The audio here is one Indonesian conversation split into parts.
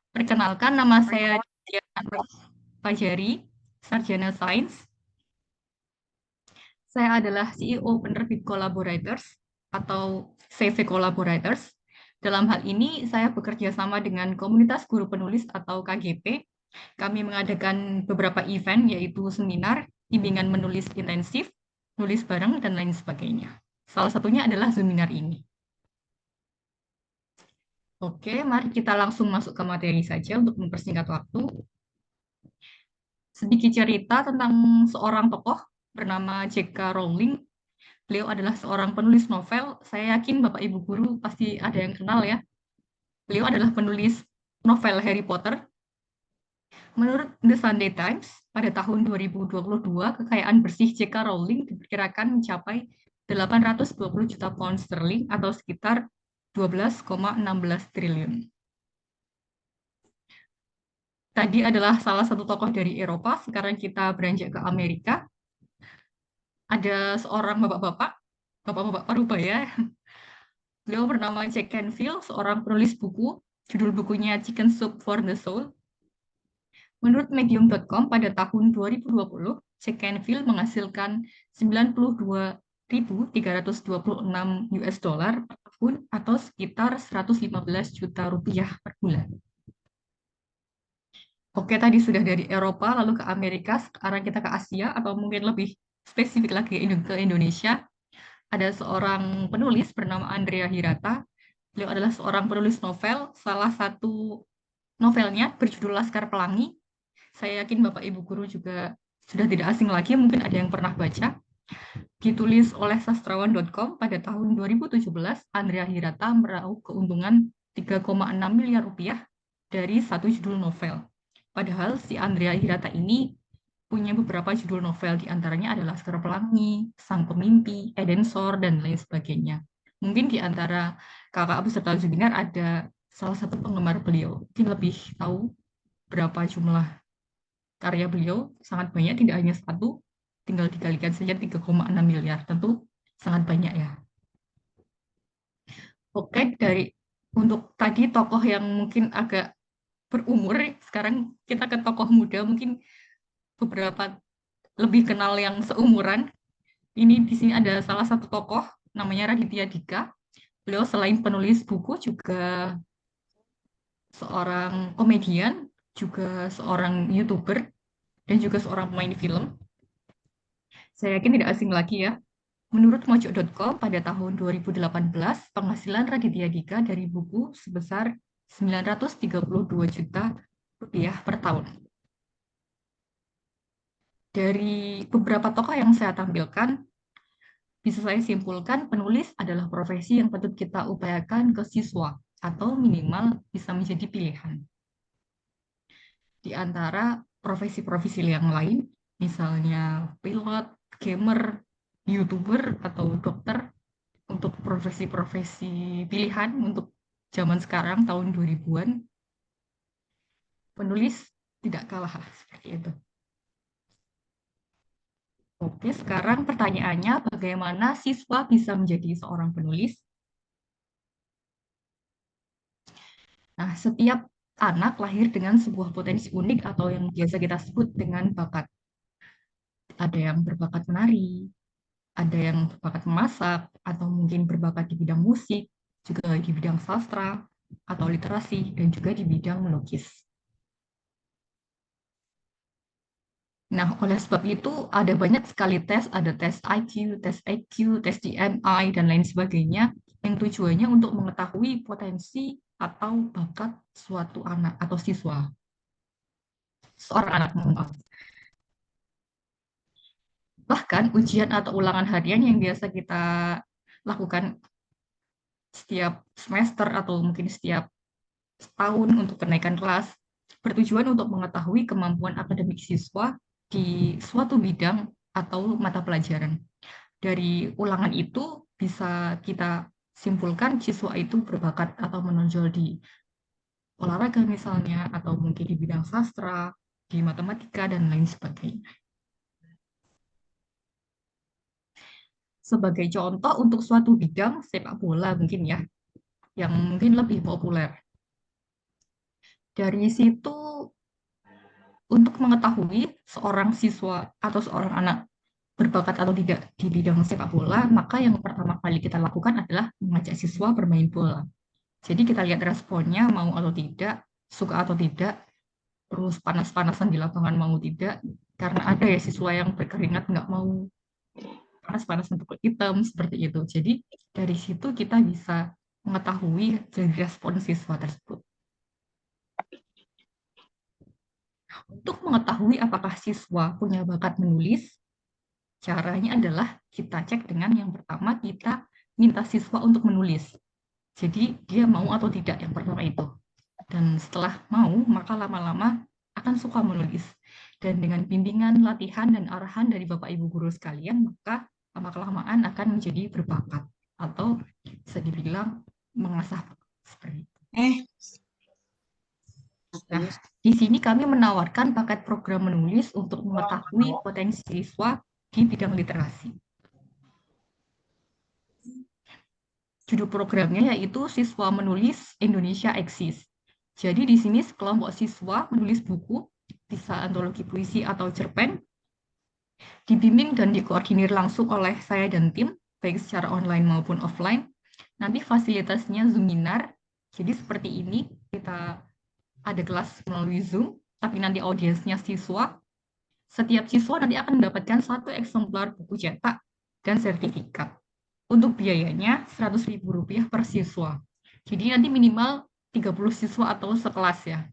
Perkenalkan, nama saya Diana Fajari, Sarjana Sains. Saya adalah CEO penerbit Collaborators atau CV Collaborators. Dalam hal ini, saya bekerja sama dengan komunitas guru penulis atau KGP. Kami mengadakan beberapa event, yaitu seminar, bimbingan menulis intensif, nulis bareng, dan lain sebagainya. Salah satunya adalah seminar ini. Oke, mari kita langsung masuk ke materi saja untuk mempersingkat waktu. Sedikit cerita tentang seorang tokoh bernama J.K. Rowling. Beliau adalah seorang penulis novel. Saya yakin Bapak Ibu guru pasti ada yang kenal ya. Beliau adalah penulis novel Harry Potter. Menurut The Sunday Times, pada tahun 2022, kekayaan bersih J.K. Rowling diperkirakan mencapai 820 juta pound sterling atau sekitar 12,16 triliun. Tadi adalah salah satu tokoh dari Eropa, sekarang kita beranjak ke Amerika. Ada seorang bapak-bapak parubaya. Beliau bernama Jack Canfield, seorang penulis buku. Judul bukunya Chicken Soup for the Soul. Menurut medium.com, pada tahun 2020, Jack Canfield menghasilkan 92.326 US dollar per tahun atau sekitar 115 juta rupiah per bulan. Oke, tadi sudah dari Eropa, lalu ke Amerika, sekarang kita ke Asia, atau mungkin lebih spesifik lagi ke Indonesia. Ada seorang penulis bernama Andrea Hirata. Beliau adalah seorang penulis novel. Salah satu novelnya berjudul Laskar Pelangi. Saya yakin Bapak Ibu guru juga sudah tidak asing lagi, mungkin ada yang pernah baca. Ditulis oleh sastrawan.com pada tahun 2017, Andrea Hirata meraup keuntungan 3,6 miliar rupiah dari satu judul novel. Padahal si Andrea Hirata ini punya beberapa judul novel, diantaranya adalah Laskar Pelangi, Sang Pemimpi, Eden Sor, dan lain sebagainya. Mungkin di antara kakak beserta Zubinar ada salah satu penggemar beliau. Mungkin lebih tahu berapa jumlah karya beliau, sangat banyak, tidak hanya satu, tinggal dikalikan saja 3,6 miliar. Tentu sangat banyak ya. Oke, untuk tadi tokoh yang mungkin agak berumur, sekarang kita ke tokoh muda, mungkin beberapa lebih kenal yang seumuran. Ini di sini ada salah satu tokoh namanya Raditya Dika. Beliau selain penulis buku juga seorang komedian, juga seorang YouTuber, dan juga seorang pemain film. Saya yakin tidak asing lagi ya. Menurut Mojok.com, pada tahun 2018, penghasilan Raditya Dika dari buku sebesar 932 juta rupiah per tahun. Dari beberapa tokoh yang saya tampilkan, bisa saya simpulkan penulis adalah profesi yang patut kita upayakan ke siswa atau minimal bisa menjadi pilihan. Di antara profesi-profesi yang lain, misalnya pilot, gamer, YouTuber, atau dokter, untuk profesi-profesi pilihan untuk zaman sekarang tahun 2000-an, penulis tidak kalah seperti itu. Oke, sekarang pertanyaannya, bagaimana siswa bisa menjadi seorang penulis? Nah, setiap anak lahir dengan sebuah potensi unik atau yang biasa kita sebut dengan bakat. Ada yang berbakat menari, ada yang berbakat memasak, atau mungkin berbakat di bidang musik, juga di bidang sastra, atau literasi, dan juga di bidang melukis. Nah, oleh sebab itu ada banyak sekali tes, ada tes IQ, tes EQ, tes DMI, dan lain sebagainya, yang tujuannya untuk mengetahui potensi atau bakat suatu anak atau siswa, seorang anak, maaf. Bahkan ujian atau ulangan harian yang biasa kita lakukan setiap semester atau mungkin setiap tahun untuk kenaikan kelas, bertujuan untuk mengetahui kemampuan akademik siswa di suatu bidang atau mata pelajaran. Dari ulangan itu bisa kita simpulkan siswa itu berbakat atau menonjol di olahraga misalnya, atau mungkin di bidang sastra, di matematika, dan lain sebagainya. Sebagai contoh untuk suatu bidang sepak bola mungkin ya, yang mungkin lebih populer. Dari situ, untuk mengetahui seorang siswa atau seorang anak berbakat atau tidak di bidang sepak bola, maka yang pertama kali kita lakukan adalah mengajak siswa bermain bola. Jadi kita lihat responnya mau atau tidak, suka atau tidak, terus panas-panasan di lapangan mau tidak, karena ada ya siswa yang berkeringat nggak mau panas-panasan kulit hitam seperti itu. Jadi dari situ kita bisa mengetahui dari respon siswa tersebut. Untuk mengetahui apakah siswa punya bakat menulis, caranya adalah kita cek dengan yang pertama kita minta siswa untuk menulis. Jadi dia mau atau tidak yang pertama itu. Dan setelah mau, maka lama-lama akan suka menulis. Dan dengan bimbingan, latihan, dan arahan dari Bapak Ibu guru sekalian, maka lama-kelamaan akan menjadi berbakat. Atau bisa dibilang mengasah seperti itu. Nah, di sini kami menawarkan paket program menulis untuk mengetahui potensi siswa di bidang literasi. Judul programnya yaitu Siswa Menulis Indonesia Eksis. Jadi di sini sekelompok siswa menulis buku, bisa antologi puisi atau cerpen, dibimbing dan dikoordinir langsung oleh saya dan tim, baik secara online maupun offline. Nanti fasilitasnya Zoominar, jadi seperti ini, kita ada kelas melalui Zoom, tapi nanti audiensnya siswa. Setiap siswa nanti akan mendapatkan satu eksemplar buku cetak dan sertifikat. Untuk biayanya Rp100.000 per siswa. Jadi nanti minimal 30 siswa atau sekelas ya.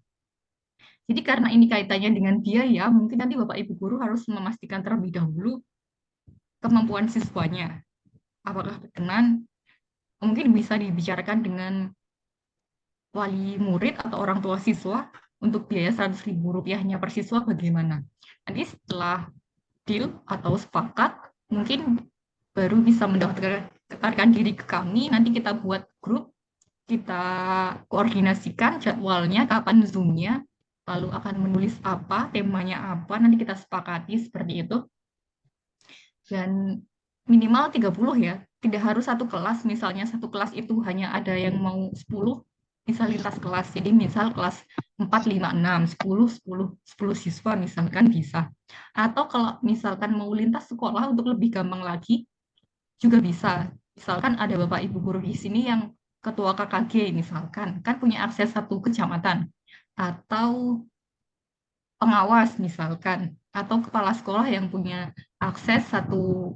Jadi karena ini kaitannya dengan biaya, mungkin nanti Bapak Ibu guru harus memastikan terlebih dahulu kemampuan siswanya. Apakah berkenan? Mungkin bisa dibicarakan dengan wali murid atau orang tua siswa untuk biaya Rp100.000 per siswa bagaimana. Nanti setelah deal atau sepakat, mungkin baru bisa mendaftarkan diri ke kami, nanti kita buat grup, kita koordinasikan jadwalnya, kapan Zoom-nya, lalu akan menulis apa, temanya apa, nanti kita sepakati seperti itu. Dan minimal 30 ya, tidak harus satu kelas, misalnya satu kelas itu hanya ada yang mau 10, bisa lintas kelas. Jadi misal kelas 4, 5, 6, 10, 10, 10 siswa misalkan bisa. Atau kalau misalkan mau lintas sekolah untuk lebih gampang lagi, juga bisa. Misalkan ada Bapak Ibu guru di sini yang ketua KKG misalkan, kan punya akses satu kecamatan. Atau pengawas misalkan, atau kepala sekolah yang punya akses satu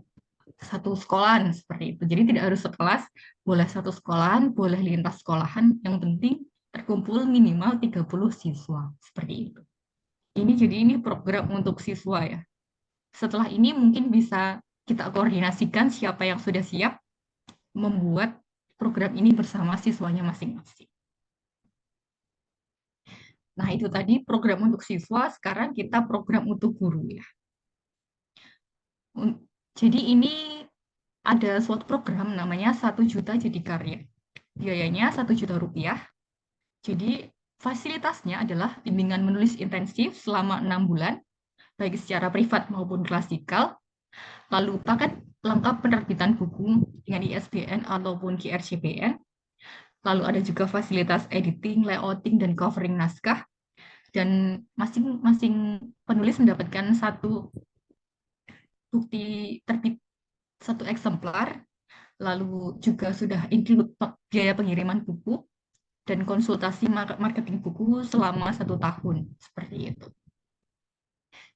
satu sekolahan seperti itu. Jadi tidak harus sekelas, boleh satu sekolahan, boleh lintas sekolahan, yang penting terkumpul minimal 30 siswa seperti itu. Ini program untuk siswa ya. Setelah ini mungkin bisa kita koordinasikan siapa yang sudah siap membuat program ini bersama siswanya masing-masing. Nah, itu tadi program untuk siswa, sekarang kita program untuk guru ya. Jadi ini ada suatu program namanya 1 juta jadi karya. Biayanya Rp1 juta. Jadi fasilitasnya adalah bimbingan menulis intensif selama 6 bulan, baik secara privat maupun klasikal, lalu paket lengkap penerbitan buku dengan ISBN ataupun QRCBN, lalu ada juga fasilitas editing, layouting, dan covering naskah, dan masing-masing penulis mendapatkan satu bukti terbit satu eksemplar, lalu juga sudah include biaya pengiriman buku dan konsultasi marketing buku selama 1 tahun, seperti itu.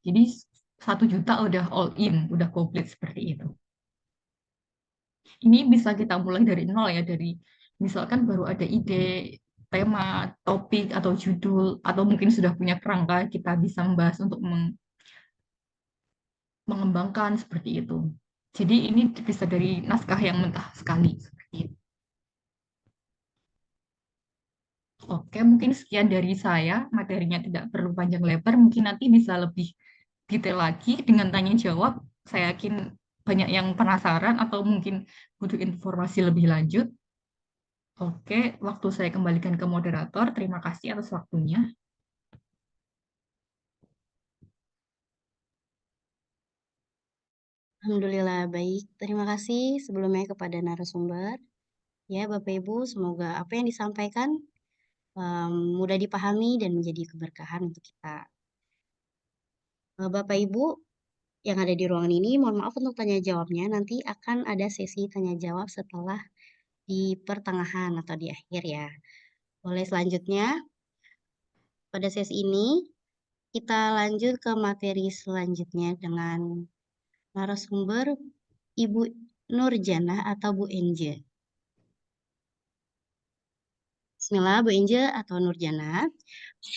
Jadi 1 juta udah all in, udah komplit seperti itu. Ini bisa kita mulai dari nol ya, dari misalkan baru ada ide, tema, topik, atau judul, atau mungkin sudah punya kerangka, kita bisa membahas untuk mengembangkan seperti itu. Jadi ini bisa dari naskah yang mentah sekali. Seperti itu. Oke, mungkin sekian dari saya. Materinya tidak perlu panjang lebar, mungkin nanti bisa lebih detail lagi dengan tanya jawab. Saya yakin banyak yang penasaran atau mungkin butuh informasi lebih lanjut. Oke, waktu saya kembalikan ke moderator. Terima kasih atas waktunya. Alhamdulillah baik. Terima kasih sebelumnya kepada narasumber. Ya, Bapak Ibu, semoga apa yang disampaikan mudah dipahami dan menjadi keberkahan untuk kita. Bapak Ibu yang ada di ruangan ini, mohon maaf untuk tanya jawabnya. Nanti akan ada sesi tanya jawab setelah di pertengahan atau di akhir ya. Boleh selanjutnya, pada sesi ini kita lanjut ke materi selanjutnya dengan narasumber Ibu Nurjanah atau Bu Enje. Bismillah, Bu Enje atau Nurjanah.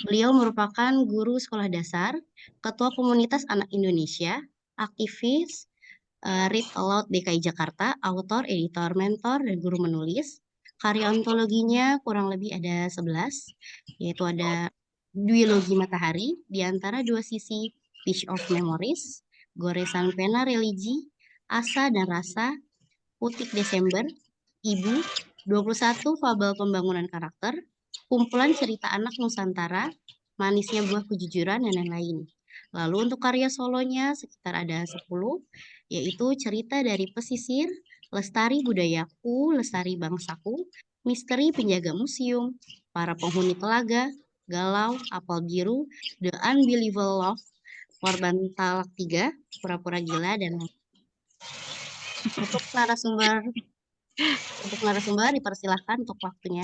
Beliau merupakan guru sekolah dasar, ketua komunitas anak Indonesia, aktivis Read Aloud DKI Jakarta, autor, editor, mentor, dan guru menulis. Karya ontologinya kurang lebih ada 11, yaitu ada Duologi Matahari, di antara dua sisi Pitch of Memories, Goresan Pena Religi, Asa dan Rasa, Putik Desember, Ibu, 21 Fabel Pembangunan Karakter, Kumpulan Cerita Anak Nusantara, Manisnya Buah Kejujuran, dan lain-lain. Lalu untuk karya solonya sekitar ada 10, yaitu Cerita dari Pesisir, Lestari Budayaku, Lestari Bangsaku, Misteri Penjaga Museum, Para Penghuni Telaga, Galau, Apel Biru, The Unbelievable Love, Korban Talak 3, Pura-Pura Gila, dan untuk narasumber dipersilahkan untuk waktunya.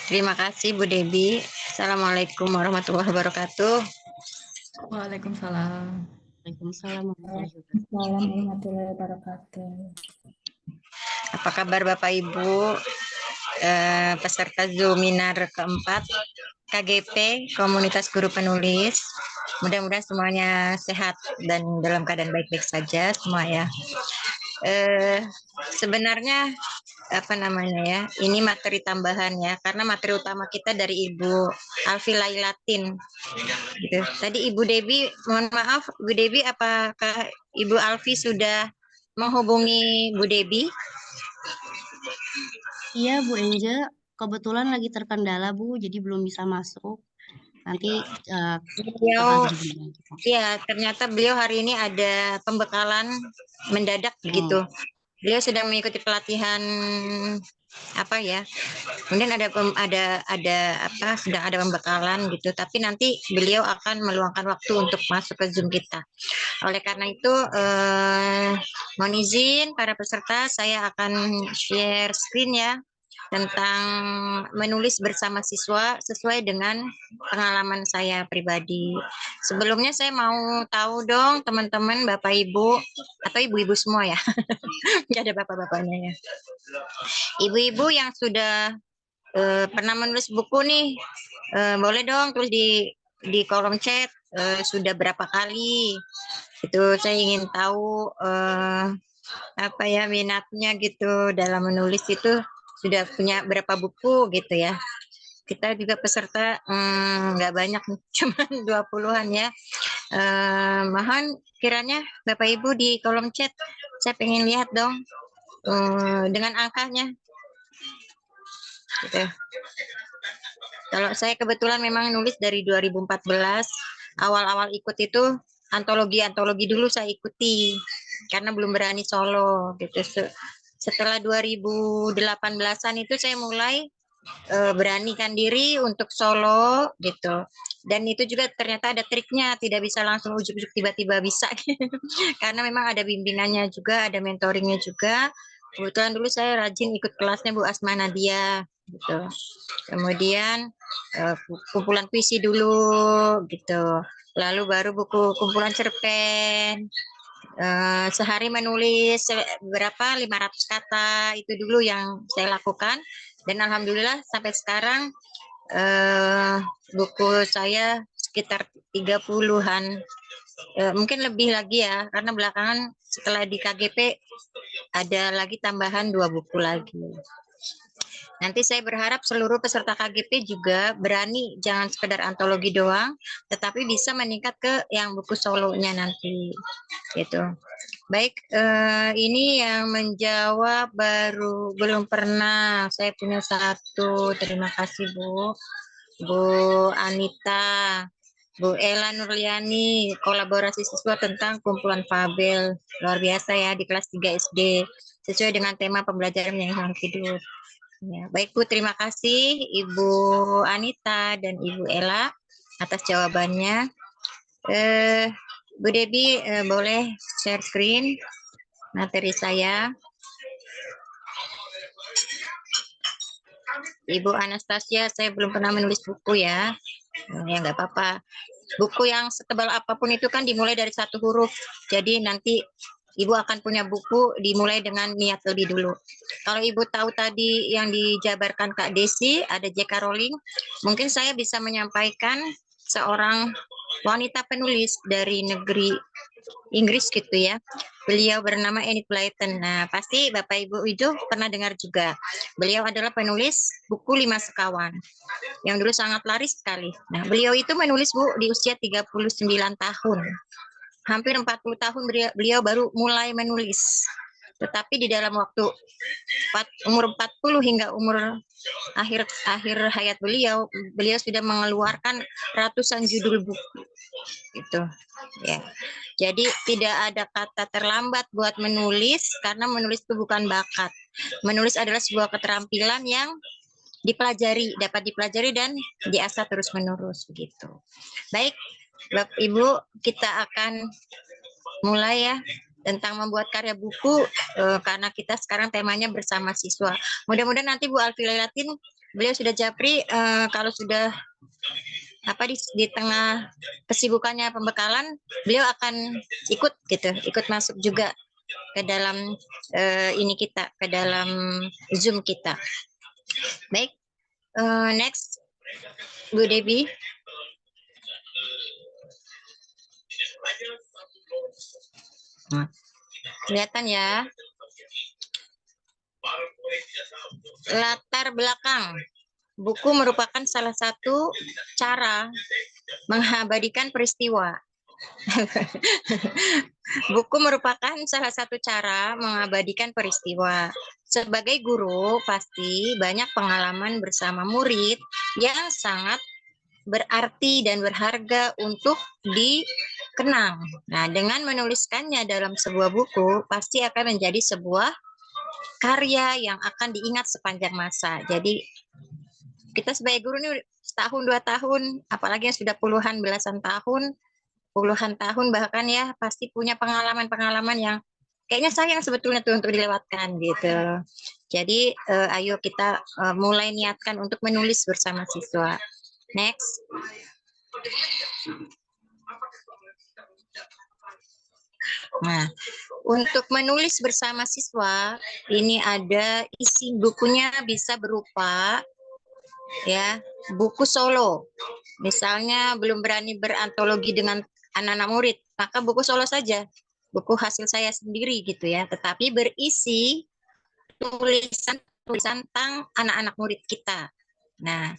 Terima kasih Bu Debi. Assalamualaikum warahmatullahi wabarakatuh. Waalaikumsalam. Waalaikumsalam warahmatullahi wabarakatuh. Apa kabar Bapak Ibu peserta Zoominar keempat KGP Komunitas Guru Penulis? Mudah-mudahan semuanya sehat dan dalam keadaan baik-baik saja semua ya. Sebenarnya apa namanya ya, ini materi tambahan ya, karena materi utama kita dari Ibu Alfi Lailatin gitu. Tadi Ibu Debi, mohon maaf Bu Debi, apakah Ibu Alfi sudah menghubungi Bu Debi? Iya Bu Enje, kebetulan lagi terkendala Bu, jadi belum bisa masuk. Nanti beliau ya, ternyata beliau hari ini ada pembekalan mendadak begitu. Beliau sedang mengikuti pelatihan apa ya, kemudian sedang ada pembekalan gitu, tapi nanti beliau akan meluangkan waktu untuk masuk ke Zoom kita. Oleh karena itu mohon izin para peserta, saya akan share screen ya tentang menulis bersama siswa sesuai dengan pengalaman saya pribadi. Sebelumnya saya mau tahu dong teman-teman, Bapak Ibu atau ibu-ibu semua ya, nggak ada bapak-bapaknya ya. Ibu-ibu yang sudah pernah menulis buku nih, boleh dong tulis di kolom chat sudah berapa kali. Itu saya ingin tahu apa ya minatnya gitu dalam menulis itu, sudah punya berapa buku gitu ya. Kita juga peserta nggak banyak, cuma 20-an ya. Mohon kiranya Bapak Ibu di kolom chat, saya pengen lihat dong dengan angkanya. Gitu. Kalau saya kebetulan memang nulis dari 2014, awal-awal ikut itu antologi dulu saya ikuti, karena belum berani solo gitu. Setelah 2018-an itu saya mulai beranikan diri untuk solo gitu. Dan itu juga ternyata ada triknya, tidak bisa langsung ujuk-ujuk tiba-tiba bisa. Karena memang ada bimbingannya juga, ada mentoringnya juga. Kebetulan dulu saya rajin ikut kelasnya Bu Asma Nadia gitu. Kemudian kumpulan puisi dulu gitu. Lalu baru buku kumpulan cerpen. Sehari menulis berapa 500 kata, itu dulu yang saya lakukan, dan alhamdulillah sampai sekarang buku saya sekitar 30-an, mungkin lebih lagi ya, karena belakangan setelah di KGP ada lagi tambahan 2 buku lagi. Nanti saya berharap seluruh peserta KGP juga berani, jangan sekedar antologi doang, tetapi bisa meningkat ke yang buku solonya nanti, gitu. Baik, ini yang menjawab belum pernah. Saya punya satu, terima kasih Bu Anita, Bu Ella Nurliani, kolaborasi siswa tentang kumpulan fabel, luar biasa ya, di kelas 3 SD, sesuai dengan tema pembelajaran yang hidup. Ya, baik Bu, terima kasih Ibu Anita dan Ibu Ella atas jawabannya. Bu Debbie boleh share screen materi saya. Ibu Anastasia, saya belum pernah menulis buku ya. Ya nggak apa-apa. Buku yang setebal apapun itu kan dimulai dari satu huruf. Jadi nanti Ibu akan punya buku dimulai dengan niat lebih dulu. Kalau Ibu tahu tadi yang dijabarkan Kak Desi, ada J.K. Rowling, mungkin saya bisa menyampaikan seorang wanita penulis dari negeri Inggris gitu ya. Beliau bernama Enid Blyton. Nah, pasti Bapak Ibu itu pernah dengar juga. Beliau adalah penulis buku 5 Sekawan yang dulu sangat laris sekali. Nah, beliau itu menulis Bu di usia 39 tahun. Hampir 40 tahun beliau baru mulai menulis. Tetapi di dalam waktu umur 40 hingga umur akhir hayat beliau sudah mengeluarkan ratusan judul buku. Itu ya. Jadi tidak ada kata terlambat buat menulis karena menulis itu bukan bakat. Menulis adalah sebuah keterampilan yang dapat dipelajari dan diasah terus-menerus begitu. Baik, Bapak Ibu, kita akan mulai ya tentang membuat karya buku karena kita sekarang temanya bersama siswa. Mudah-mudahan nanti Bu Alfi Lailatin, beliau sudah japri kalau sudah di tengah kesibukannya pembekalan, beliau akan ikut masuk juga ke dalam ke dalam Zoom kita. Baik, next Bu Debbie. Kelihatan ya. Latar belakang. Buku merupakan salah satu cara mengabadikan peristiwa. Buku merupakan salah satu cara mengabadikan peristiwa. Sebagai guru, pasti banyak pengalaman bersama murid yang sangat berarti dan berharga untuk dikenang. Nah, dengan menuliskannya dalam sebuah buku, pasti akan menjadi sebuah karya yang akan diingat sepanjang masa. Jadi, kita sebagai guru ini setahun, 2 tahun, apalagi yang sudah belasan tahun, puluhan tahun bahkan ya, pasti punya pengalaman-pengalaman yang kayaknya sayang sebetulnya tuh untuk dilewatkan gitu. Jadi, ayo kita mulai niatkan untuk menulis bersama siswa. Next. Nah, untuk menulis bersama siswa, ini ada isi bukunya bisa berupa ya, buku solo. Misalnya belum berani berantologi dengan anak-anak murid, maka buku solo saja. Buku hasil saya sendiri gitu ya, tetapi berisi tulisan tentang anak-anak murid kita. Nah,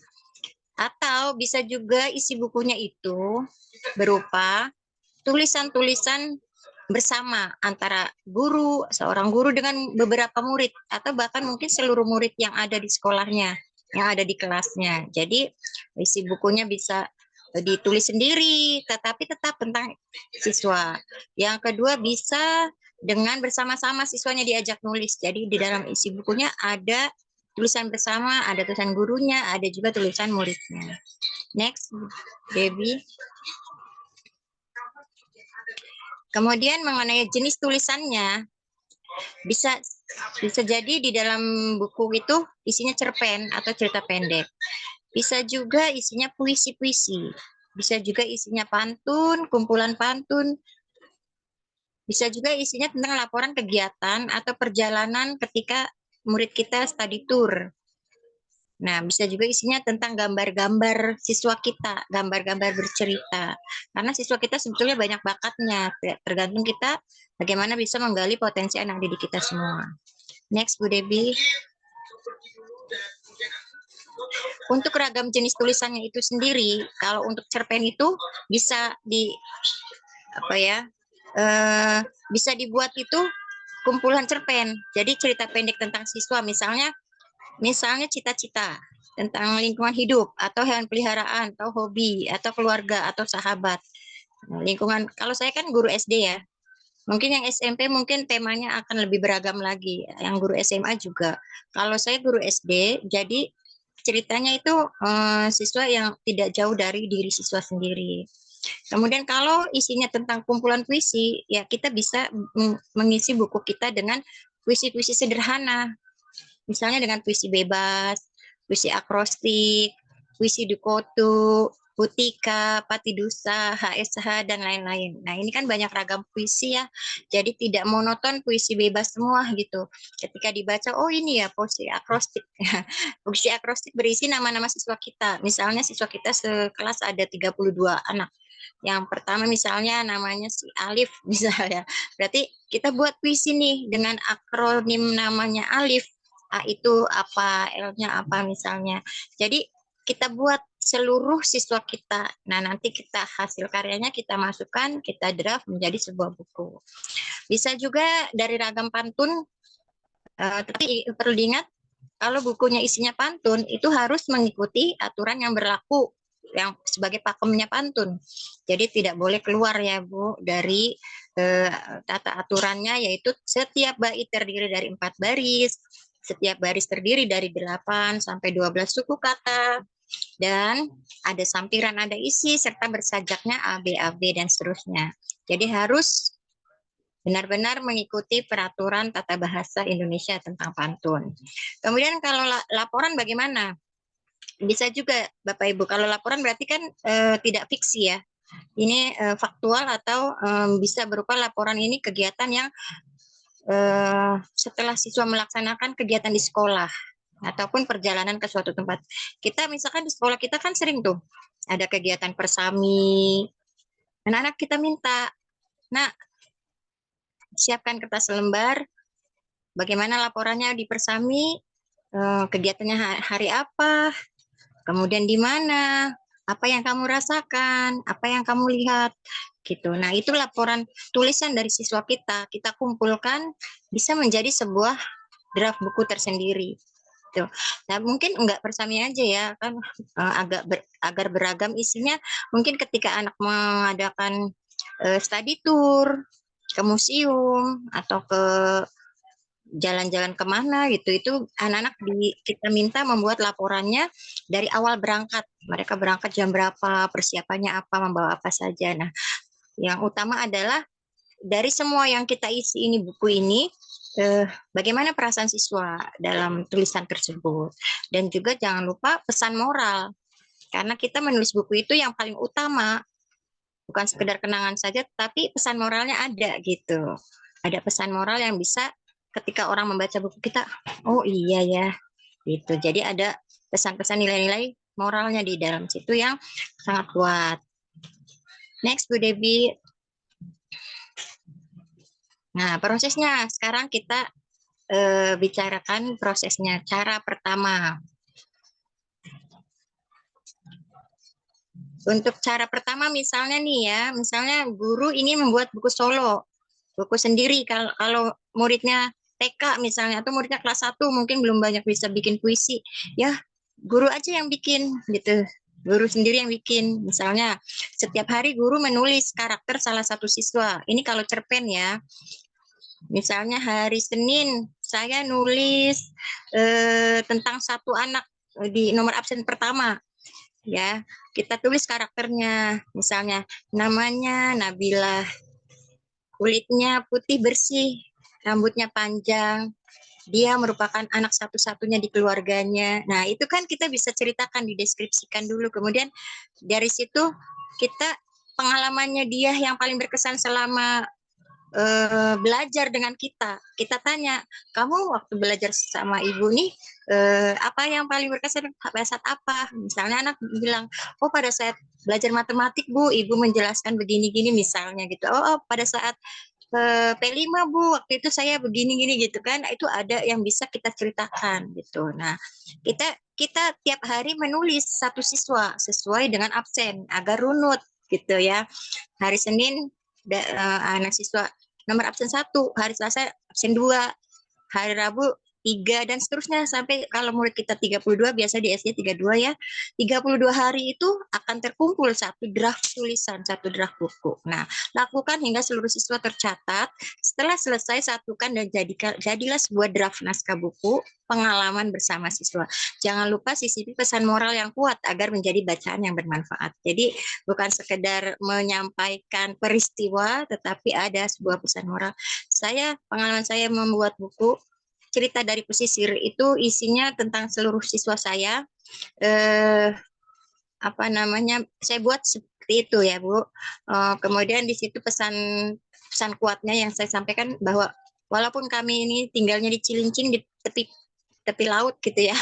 atau bisa juga isi bukunya itu berupa tulisan-tulisan bersama antara seorang guru dengan beberapa murid, atau bahkan mungkin seluruh murid yang ada di sekolahnya, yang ada di kelasnya. Jadi isi bukunya bisa ditulis sendiri, tetapi tetap tentang siswa. Yang kedua bisa dengan bersama-sama siswanya diajak nulis. Jadi di dalam isi bukunya ada tulisan bersama, ada tulisan gurunya, ada juga tulisan muridnya. Next, Debbie. Kemudian mengenai jenis tulisannya, bisa jadi di dalam buku itu isinya cerpen atau cerita pendek. Bisa juga isinya puisi-puisi. Bisa juga isinya pantun, kumpulan pantun. Bisa juga isinya tentang laporan kegiatan atau perjalanan ketika murid kita study tour. Nah, bisa juga isinya tentang gambar-gambar siswa kita, gambar-gambar bercerita. Karena siswa kita sebetulnya banyak bakatnya, tergantung kita bagaimana bisa menggali potensi anak didik kita semua. Next, Bu Debbie. Untuk ragam jenis tulisannya itu sendiri, kalau untuk cerpen itu bisa bisa dibuat itu kumpulan cerpen. Jadi cerita pendek tentang siswa, misalnya cita-cita tentang lingkungan hidup atau hewan peliharaan atau hobi atau keluarga atau sahabat. Lingkungan, kalau saya kan guru SD ya. Mungkin yang SMP mungkin temanya akan lebih beragam lagi. Yang guru SMA juga. Kalau saya guru SD, jadi ceritanya itu siswa yang tidak jauh dari diri siswa sendiri. Kemudian kalau isinya tentang kumpulan puisi, ya kita bisa mengisi buku kita dengan puisi-puisi sederhana. Misalnya dengan puisi bebas, puisi akrostik, puisi dukotu, Putika, Patidusa, HSH, dan lain-lain. Nah, ini kan banyak ragam puisi ya, jadi tidak monoton puisi bebas semua gitu. Ketika dibaca, oh ini ya puisi akrostik. Puisi akrostik berisi nama-nama siswa kita. Misalnya siswa kita sekelas ada 32 anak. Yang pertama misalnya namanya si Alif misalnya. Berarti kita buat puisi nih dengan akronim namanya Alif. A itu apa, L-nya apa misalnya. Jadi kita buat seluruh siswa kita. Nah, nanti kita hasil karyanya kita masukkan, kita draft menjadi sebuah buku. Bisa juga dari ragam pantun, tapi perlu diingat kalau bukunya isinya pantun itu harus mengikuti aturan yang berlaku yang sebagai pakemnya pantun. Jadi tidak boleh keluar ya Bu dari tata aturannya, yaitu setiap bait terdiri dari 4 baris, setiap baris terdiri dari 8 sampai 12 suku kata, dan ada sampiran, ada isi, serta bersajaknya A, B, dan seterusnya. Jadi harus benar-benar mengikuti peraturan tata bahasa Indonesia tentang pantun. Kemudian kalau laporan bagaimana? Bisa juga Bapak Ibu, kalau laporan berarti kan tidak fiksi ya. Ini faktual atau bisa berupa laporan ini kegiatan yang setelah siswa melaksanakan kegiatan di sekolah ataupun perjalanan ke suatu tempat. Kita misalkan di sekolah kita kan sering tuh ada kegiatan persami. Anak-anak kita minta, nah siapkan kertas lembar, bagaimana laporannya di persami, kegiatannya hari apa, kemudian di mana, apa yang kamu rasakan, apa yang kamu lihat, gitu. Nah, itu laporan tulisan dari siswa kita kumpulkan, bisa menjadi sebuah draft buku tersendiri. Tuh. Nah, mungkin enggak persami aja ya, kan agar beragam isinya. Mungkin ketika anak mengadakan study tour ke museum atau ke jalan-jalan kemana gitu, itu anak-anak kita minta membuat laporannya dari awal berangkat. Mereka berangkat jam berapa, persiapannya apa, membawa apa saja. Nah, yang utama adalah dari semua yang kita isi ini, buku ini, bagaimana perasaan siswa dalam tulisan tersebut. Dan juga jangan lupa pesan moral. Karena kita menulis buku itu yang paling utama, bukan sekedar kenangan saja, tapi pesan moralnya ada gitu. Ada pesan moral yang bisa ketika orang membaca buku kita, oh iya ya, gitu. Jadi ada pesan-pesan nilai-nilai moralnya di dalam situ yang sangat kuat. Next, Bu Debbie. Nah, prosesnya sekarang kita bicarakan prosesnya. Cara pertama. Untuk cara pertama misalnya nih ya, misalnya guru ini membuat buku solo, buku sendiri. Kalau muridnya TK misalnya, atau muridnya kelas 1 mungkin belum banyak bisa bikin puisi, ya guru aja yang bikin gitu. Guru sendiri yang bikin. Misalnya setiap hari guru menulis karakter salah satu siswa. Ini kalau cerpen ya. Misalnya hari Senin saya nulis tentang satu anak di nomor absen pertama. Ya, kita tulis karakternya. Misalnya namanya Nabila. Kulitnya putih bersih, rambutnya panjang. Dia merupakan anak satu-satunya di keluarganya. Nah, itu kan kita bisa ceritakan, dideskripsikan dulu. Kemudian dari situ kita pengalamannya dia yang paling berkesan selama belajar dengan kita. Kita tanya, kamu waktu belajar sama ibu nih, apa yang paling berkesan pada saat apa? Misalnya anak bilang, oh pada saat belajar matematik Bu, ibu menjelaskan begini-gini misalnya gitu. Oh pada saat P5 Bu, waktu itu saya begini-gini gitu kan. Itu ada yang bisa kita ceritakan gitu. Nah, kita tiap hari menulis satu siswa sesuai dengan absen agar runut gitu ya. Hari Senin anak siswa nomor absen 1, hari Selasa absen 2, hari Rabu 3 dan seterusnya sampai kalau murid kita 32, biasa di SD 32 ya. 32 hari itu akan terkumpul satu draft tulisan, satu draft buku. Nah, lakukan hingga seluruh siswa tercatat. Setelah selesai, satukan dan jadilah sebuah draft naskah buku pengalaman bersama siswa. Jangan lupa sisipi pesan moral yang kuat agar menjadi bacaan yang bermanfaat. Jadi bukan sekedar menyampaikan peristiwa, tetapi ada sebuah pesan moral. Pengalaman saya membuat buku cerita dari pesisir itu isinya tentang seluruh siswa saya. Saya buat seperti itu ya Bu. Kemudian di situ pesan kuatnya yang saya sampaikan bahwa walaupun kami ini tinggalnya di Cilincing di tepi laut gitu ya,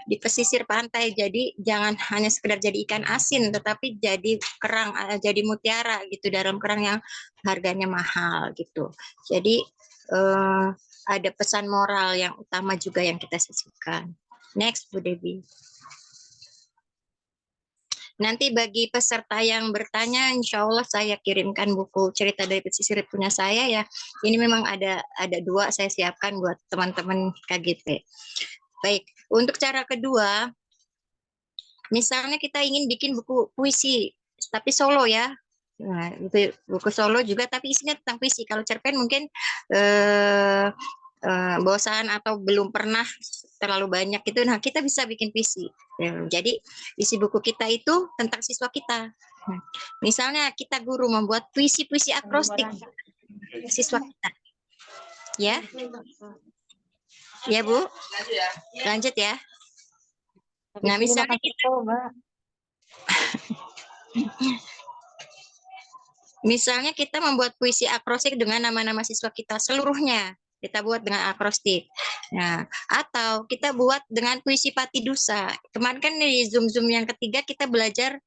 di pesisir pantai, jadi jangan hanya sekedar jadi ikan asin, tetapi jadi kerang, jadi mutiara gitu dalam kerang yang harganya mahal gitu. Jadi ada pesan moral yang utama juga yang kita sisipkan. Next, Bu Debbie. Nanti bagi peserta yang bertanya, insya Allah saya kirimkan buku cerita dari pesisir punya saya ya. Ini memang ada 2 saya siapkan buat teman-teman KGP. Baik, untuk cara kedua, misalnya kita ingin bikin buku puisi, tapi solo ya. Nah, buku solo juga, tapi isinya tentang puisi. Kalau cerpen mungkin bosan atau belum pernah terlalu banyak itu, nah kita bisa bikin puisi. Jadi isi buku kita itu tentang siswa kita. Nah, misalnya kita guru membuat puisi-puisi akrostik siswa kita. Ya. Ya Bu. Lanjut ya. Nah, misalnya kita misalnya kita membuat puisi akrostik dengan nama-nama siswa kita seluruhnya. Kita buat dengan akrostik. Nah, atau kita buat dengan puisi Patidusa. Kemarin kan di Zoom yang ketiga kita belajar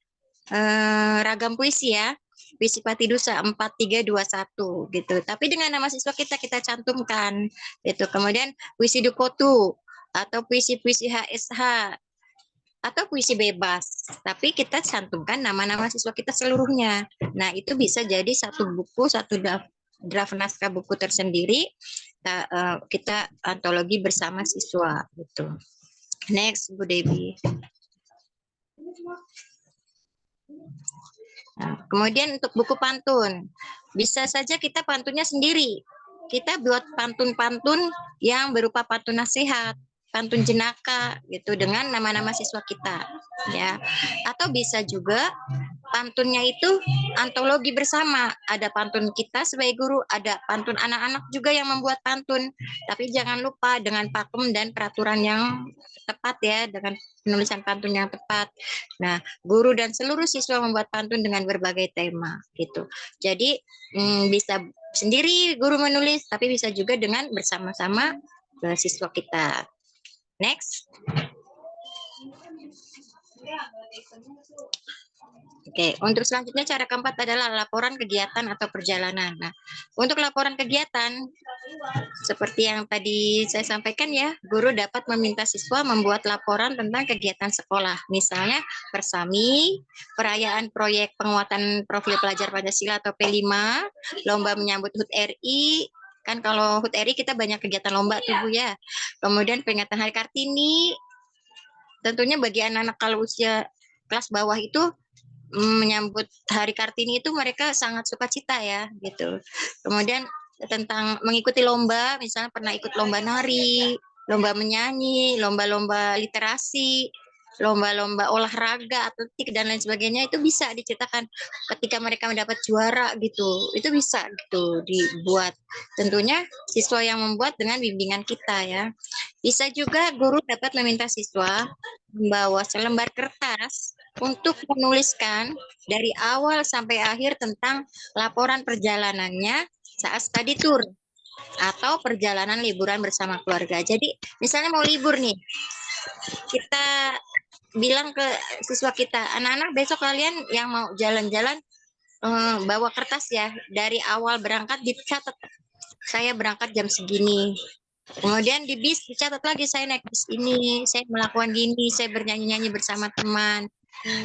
ragam puisi ya. Puisi Patidusa 4, 3, 2, 1 gitu. Tapi dengan nama siswa kita cantumkan gitu. Kemudian puisi Dukotu atau puisi-puisi HSH atau puisi bebas, tapi kita cantumkan nama-nama siswa kita seluruhnya. Nah, itu bisa jadi satu buku, satu draft naskah buku tersendiri. Kita antologi bersama siswa gitu. Next, Bu Debbie. Nah, kemudian untuk buku pantun, bisa saja kita pantunnya sendiri. Kita buat pantun-pantun yang berupa pantun nasihat, pantun jenaka gitu dengan nama-nama siswa kita ya. Atau bisa juga pantunnya itu antologi bersama, ada pantun kita sebagai guru, ada pantun anak-anak juga yang membuat pantun, tapi jangan lupa dengan pakem dan peraturan yang tepat ya, dengan penulisan pantun yang tepat. Nah, guru dan seluruh siswa membuat pantun dengan berbagai tema gitu. Jadi bisa sendiri guru menulis, tapi bisa juga dengan bersama-sama siswa kita. Next. Oke, untuk selanjutnya cara keempat adalah laporan kegiatan atau perjalanan. Nah, untuk laporan kegiatan, seperti yang tadi saya sampaikan ya, guru dapat meminta siswa membuat laporan tentang kegiatan sekolah. Misalnya, persami, perayaan proyek penguatan profil pelajar Pancasila atau P5, lomba menyambut HUT RI, kan kalau HUT RI kita banyak kegiatan lomba tuh Bu ya. Kemudian peringatan Hari Kartini, tentunya bagi anak-anak kalau usia kelas bawah itu menyambut Hari Kartini itu mereka sangat sukacita ya gitu. Kemudian tentang mengikuti lomba, misalnya pernah ikut lomba nari, lomba menyanyi, lomba-lomba literasi, lomba-lomba olahraga, atletik dan lain sebagainya, itu bisa diceritakan ketika mereka mendapat juara gitu. Itu bisa gitu dibuat. Tentunya siswa yang membuat dengan bimbingan kita ya. Bisa juga guru dapat meminta siswa membawa selembar kertas untuk menuliskan dari awal sampai akhir tentang laporan perjalanannya saat study tour atau perjalanan liburan bersama keluarga. Jadi misalnya mau libur nih, kita bilang ke siswa kita, anak-anak besok kalian yang mau jalan-jalan bawa kertas ya, dari awal berangkat dicatat, saya berangkat jam segini. Kemudian di bis dicatat lagi, saya naik bis ini, saya melakukan gini, saya bernyanyi-nyanyi bersama teman.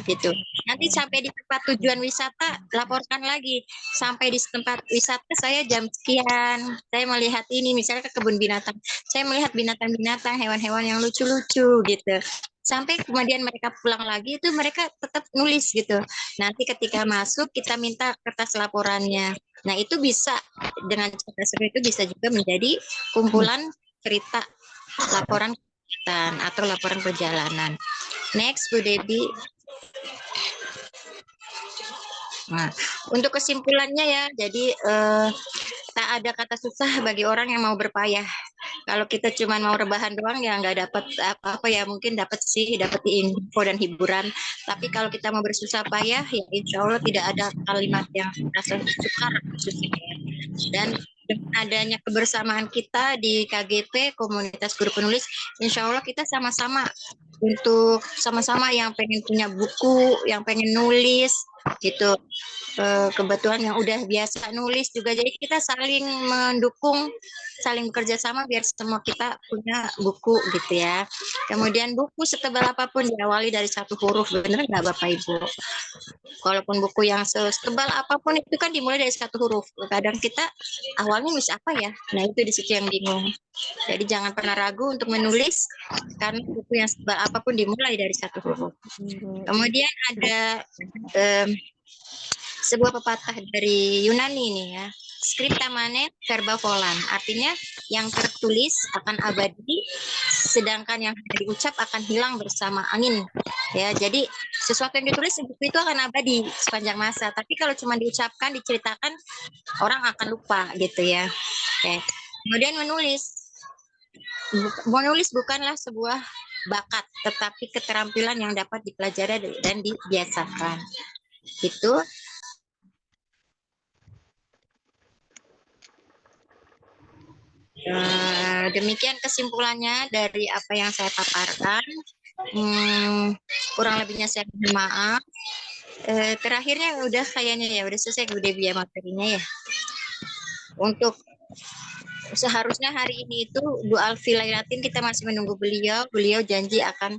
gitu. Nanti sampai di tempat tujuan wisata, laporkan lagi. Sampai di tempat wisata saya jam sekian, saya melihat ini, misalnya ke kebun binatang, saya melihat binatang-binatang, hewan-hewan yang lucu-lucu gitu. Sampai kemudian mereka pulang lagi, itu mereka tetap nulis gitu. Nanti ketika masuk, kita minta kertas laporannya. Nah, itu bisa, dengan cara seperti itu bisa juga menjadi kumpulan cerita laporan kegiatan atau laporan perjalanan. Next, Bu Debbie. Nah, untuk kesimpulannya ya, jadi tak ada kata susah bagi orang yang mau berpayah. Kalau kita cuma mau rebahan doang ya nggak dapat apa-apa ya, mungkin dapat info dan hiburan. Tapi kalau kita mau bersusah payah ya insya Allah tidak ada kalimat yang rasa sukar susah. Dan dengan adanya kebersamaan kita di KGP Komunitas Guru Penulis, insya Allah kita sama-sama untuk sama-sama yang pengen punya buku, yang pengen nulis gitu. Kebetulan yang udah biasa nulis juga, jadi kita saling mendukung, saling bekerja sama biar semua kita punya buku gitu ya. Kemudian buku setebal apapun diawali dari 1 huruf, bener nggak Bapak Ibu? Walaupun buku yang setebal apapun itu kan dimulai dari 1 huruf. Kadang kita awalnya nulis apa ya? Nah itu di situ yang bingung. Jadi jangan pernah ragu untuk menulis karena buku yang setebal apapun dimulai dari 1 huruf. Kemudian ada sebuah pepatah dari Yunani nih ya. Scripta manet verba volant, artinya yang tertulis akan abadi, sedangkan yang diucap akan hilang bersama angin. Ya, jadi sesuatu yang ditulis itu akan abadi sepanjang masa. Tapi kalau cuma diucapkan, diceritakan, orang akan lupa gitu ya. Oke. Kemudian menulis bukanlah sebuah bakat, tetapi keterampilan yang dapat dipelajari dan dibiasakan. Gitu. Demikian kesimpulannya dari apa yang saya paparkan. Kurang lebihnya saya mohon maaf. Terakhirnya udah kayaknya ya udah selesai Bu Debbie ya materinya ya. Untuk seharusnya hari ini itu Bu Alfi Lairatin kita masih menunggu beliau. Beliau janji akan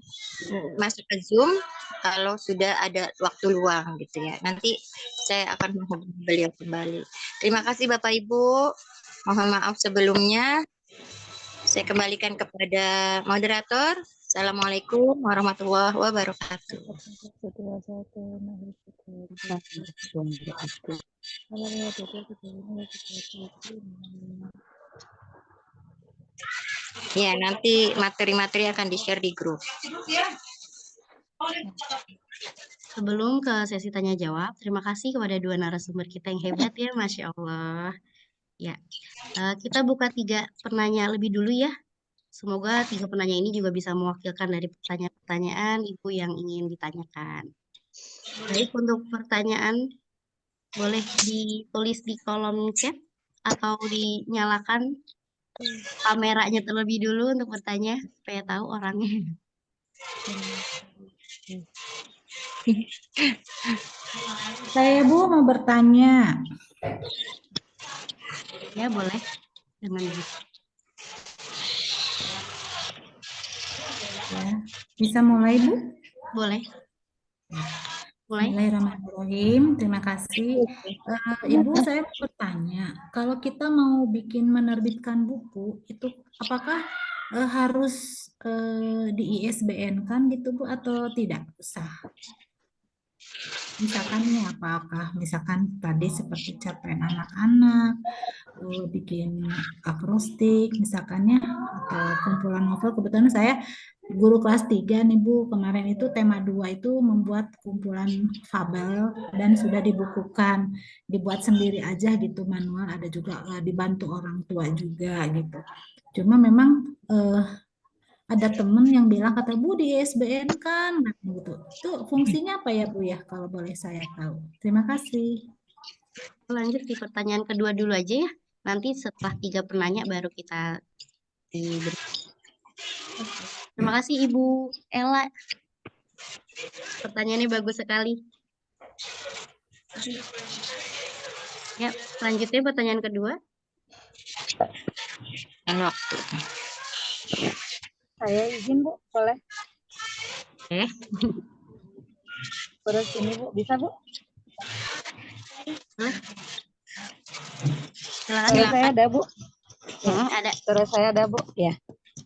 masuk ke Zoom kalau sudah ada waktu luang gitu ya. Nanti saya akan menghubungi beliau kembali. Terima kasih Bapak Ibu. Mohon maaf sebelumnya. Saya kembalikan kepada moderator. Assalamualaikum warahmatullahi wabarakatuh. Ya, nanti materi-materi akan di-share di grup. Sebelum ke sesi tanya jawab, terima kasih kepada 2 narasumber kita yang hebat ya, Masya Allah. Ya, kita buka 3 penanya lebih dulu ya. Semoga 3 penanya ini juga bisa mewakilkan dari pertanyaan-pertanyaan Ibu yang ingin ditanyakan. Baik, untuk pertanyaan boleh ditulis di kolom chat atau dinyalakan kameranya terlebih dulu untuk bertanya supaya tahu orangnya. Saya Bu mau bertanya. Ya, boleh. Dengan Ya. Bisa mulai Bu? boleh. Mulai. Bismillahirrahmanirrahim. Terima kasih. Ibu, saya mau bertanya, kalau kita mau bikin menerbitkan buku, itu apakah harus di ISBN kan gitu Bu atau tidak usah? Misalkan nih apakah misalkan tadi seperti capaian anak-anak, bikin akrostik misalkannya atau kumpulan novel. Kebetulan saya guru kelas 3 nih Bu, kemarin itu tema 2 itu membuat kumpulan fabel dan sudah dibukukan, dibuat sendiri aja gitu manual, ada juga dibantu orang tua juga gitu. Cuma memang ada temen yang bilang kata Bu di ISBN kan gitu. Itu fungsinya apa ya Bu ya kalau boleh saya tahu. Terima kasih. Lanjut di pertanyaan kedua dulu aja ya. Nanti setelah 3 penanya baru kita diberi. Terima kasih Ibu Ella. Pertanyaannya bagus sekali. Ya, selanjutnya pertanyaan kedua. Waktu. Saya izin Bu, boleh? Oke. Terus ini Bu, bisa Bu? Silakan. Suara saya ada Bu? Ada. Suara saya ada Bu? Ya.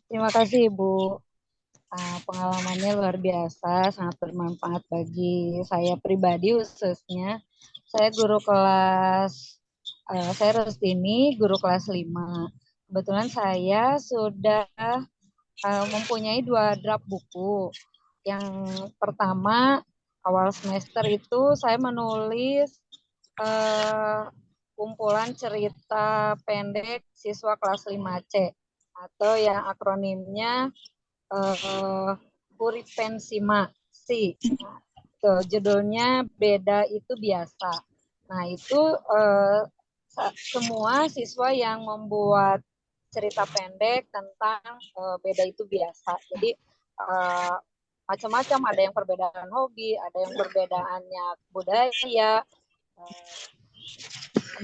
Terima kasih Ibu. Pengalamannya luar biasa, sangat bermanfaat bagi saya pribadi khususnya. Saya guru kelas, saya Rustini, guru kelas 5. Kebetulan saya sudah mempunyai 2 draft buku. Yang pertama, awal semester itu saya menulis kumpulan cerita pendek siswa kelas 5C atau yang akronimnya Puripensima Si. Tuh, judulnya Beda Itu Biasa. Nah, itu semua siswa yang membuat cerita pendek tentang beda itu biasa. Jadi macam-macam, ada yang perbedaan hobi, ada yang perbedaannya budaya,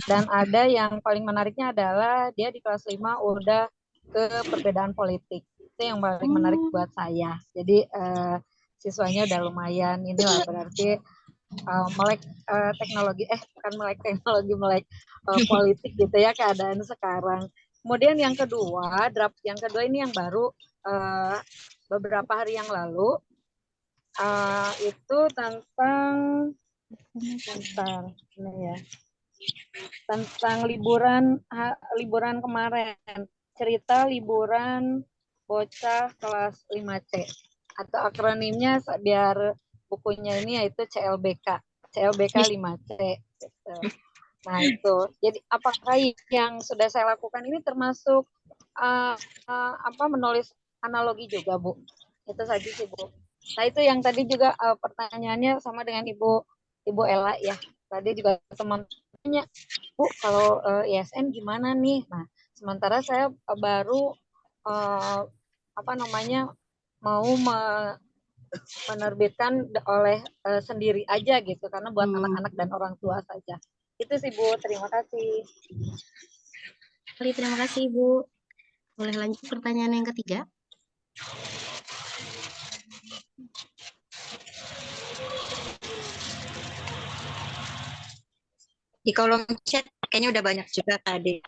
dan ada yang paling menariknya adalah dia di kelas 5 udah ke perbedaan politik. Itu yang paling menarik buat saya. Jadi siswanya udah lumayan inilah, berarti melek teknologi, bukan melek teknologi, melek politik gitu ya keadaan sekarang. Kemudian yang kedua, draft yang kedua ini yang baru beberapa hari yang lalu, itu tentang ini ya, tentang liburan kemarin, cerita liburan bocah kelas 5C atau akronimnya biar bukunya ini yaitu CLBK 5C gitu. Nah itu, jadi apakah yang sudah saya lakukan ini termasuk menulis analogi juga Bu? Itu saja sih Bu. Nah itu yang tadi juga pertanyaannya sama dengan Ibu Ella ya. Tadi juga teman tanya, Bu kalau ISN gimana nih? Nah sementara saya baru mau menerbitkan oleh sendiri aja gitu, karena buat anak-anak dan orang tua saja. Itu sih Bu, terima kasih. Terima kasih Ibu. Boleh lanjut pertanyaan yang ketiga? Di kolom chat kayaknya udah banyak juga tadi.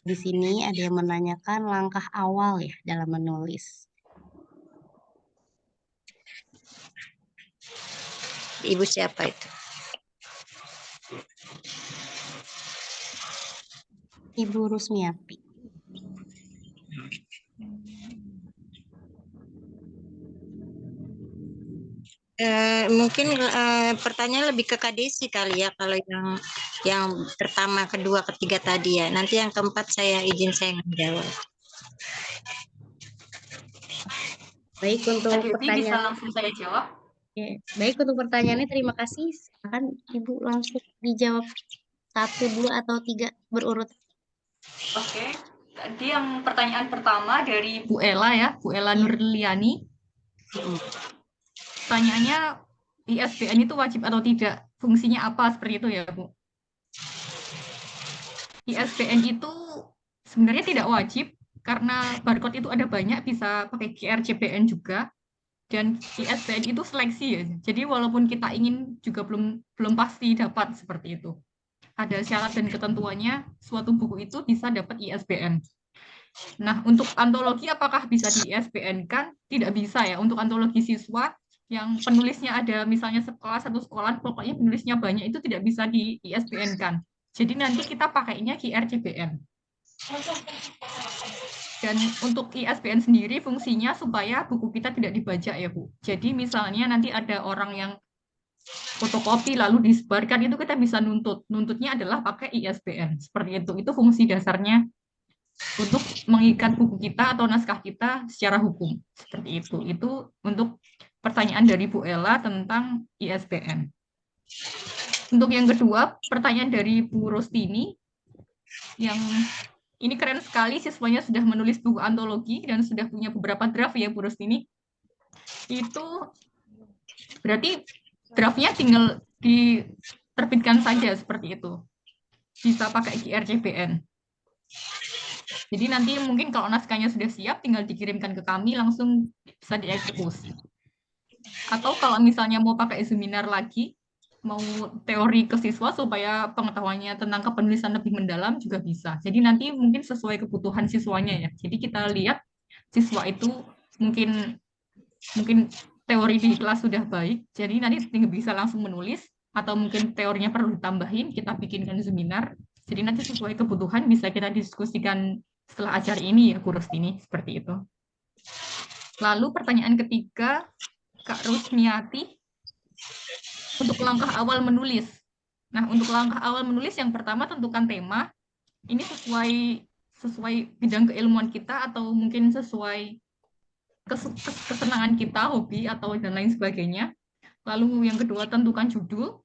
Di sini ada yang menanyakan langkah awal ya dalam menulis. Ibu siapa itu? Ibu Rusmiati. Mungkin pertanyaan lebih ke Kak Desi kali ya, kalau yang pertama, kedua, ketiga tadi ya. Nanti yang keempat saya menjawab. Baik, untuk pertanyaan bisa langsung saya jawab. Oke. Baik, untuk pertanyaannya terima kasih. Silakan Ibu langsung dijawab 1, 2, atau 3 berurut. Oke. Tadi yang pertanyaan pertama dari Bu Ella ya, Bu Ella Nurliani. Pertanyaannya, ISBN itu wajib atau tidak? Fungsinya apa? Seperti itu ya, Bu. ISBN itu sebenarnya tidak wajib, karena barcode itu ada banyak, bisa pakai QR CBN juga. Dan ISBN itu seleksi ya. Jadi walaupun kita ingin juga belum pasti dapat seperti itu. Ada syarat dan ketentuannya, suatu buku itu bisa dapat ISBN. Nah, untuk antologi apakah bisa di ISBN-kan? Tidak bisa ya. Untuk antologi siswa yang penulisnya ada misalnya satu sekolah, pokoknya penulisnya banyak, itu tidak bisa di ISBN-kan. Jadi nanti kita pakainya QR CBN. Dan untuk ISBN sendiri fungsinya supaya buku kita tidak dibajak ya Bu. Jadi misalnya nanti ada orang yang fotokopi lalu disebarkan, itu kita bisa nuntutnya adalah pakai ISBN seperti itu fungsi dasarnya untuk mengikat buku kita atau naskah kita secara hukum seperti itu untuk pertanyaan dari Bu Ella tentang ISBN. Untuk yang kedua, pertanyaan dari Bu Rostini, yang ini keren sekali, siswanya sudah menulis buku antologi dan sudah punya beberapa draft ya Bu Rostini. Itu berarti draftnya tinggal diterbitkan saja seperti itu. bisa pakai QRCBN. Jadi nanti mungkin kalau naskahnya sudah siap, tinggal dikirimkan ke kami, langsung bisa dieksekusi. Atau kalau misalnya mau pakai seminar lagi, mau teori ke siswa supaya pengetahuannya tentang kepenulisan lebih mendalam juga bisa. Jadi nanti mungkin sesuai kebutuhan siswanya ya. Jadi kita lihat siswa itu mungkin teori di kelas sudah baik, jadi nanti bisa langsung menulis, atau mungkin teorinya perlu ditambahin, kita bikinkan seminar. Jadi nanti sesuai kebutuhan bisa kita diskusikan setelah acara ini ya, kursus ini, seperti itu. Lalu pertanyaan ketiga, Kak Rusmiati, untuk langkah awal menulis. Nah, untuk langkah awal menulis yang pertama tentukan tema. Ini sesuai bidang keilmuan kita atau mungkin sesuai kesenangan kita, hobi atau dan lain sebagainya. Lalu yang kedua tentukan judul,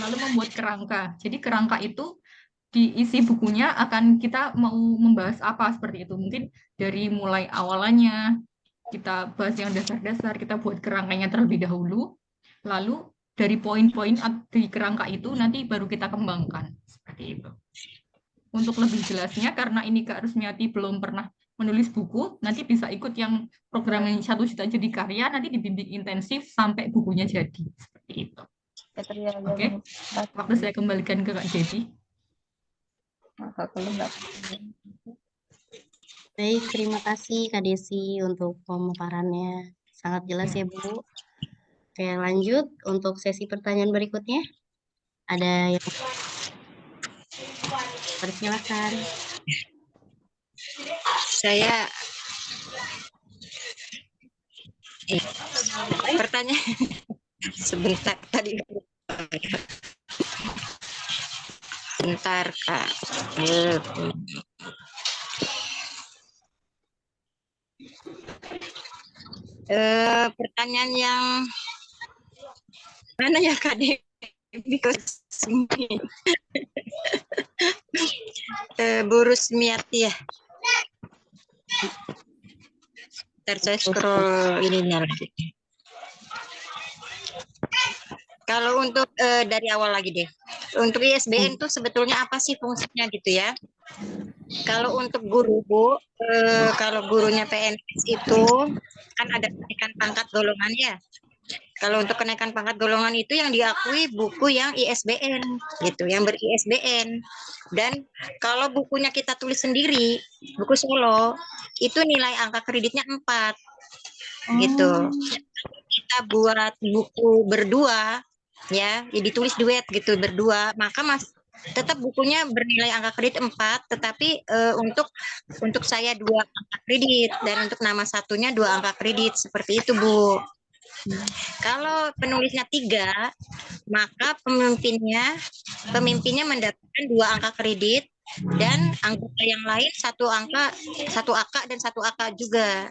lalu membuat kerangka. Jadi kerangka itu diisi bukunya akan kita mau membahas apa seperti itu. Mungkin dari mulai awalannya kita bahas yang dasar-dasar, kita buat kerangkanya terlebih dahulu. Lalu dari poin-poin di kerangka itu nanti baru kita kembangkan seperti itu. Untuk lebih jelasnya, karena ini Kak Rusmiati belum pernah menulis buku, nanti bisa ikut yang program yang 1 juta jadi karya, nanti dibimbing intensif sampai bukunya jadi. Seperti itu. Oke, waktu saya kembalikan ke Kak Jadi. Baik, terima kasih Kak Desi untuk pemaparannya. Sangat jelas ya, Bu. Oke, lanjut untuk sesi pertanyaan berikutnya. Ada yang persilakan. Saya pertanyaan sebentar tadi. Sebentar, Kak. Pertanyaan yang mana ya, Kak Dewi? Bu Rusmiati ya. Ntar saya scroll ininya lagi. Kalau untuk dari awal lagi deh. Untuk ISBN tuh sebetulnya apa sih fungsinya gitu ya? Kalau untuk guru, Bu, kalau gurunya PNS itu kan ada kenaikan pangkat golongan ya. Kalau untuk kenaikan pangkat golongan itu yang diakui buku yang ISBN gitu, yang ber-ISBN. Dan kalau bukunya kita tulis sendiri, buku solo, itu nilai angka kreditnya 4 gitu. Kita buat buku berdua ya, ditulis duet gitu berdua, maka tetap bukunya bernilai angka kredit 4, tetapi untuk saya 2 angka kredit dan untuk nama satunya 2 angka kredit, seperti itu, Bu. Kalau penulisnya 3, maka pemimpinnya mendapatkan 2 angka kredit dan anggota yang lain 1 AK dan 1 AK juga.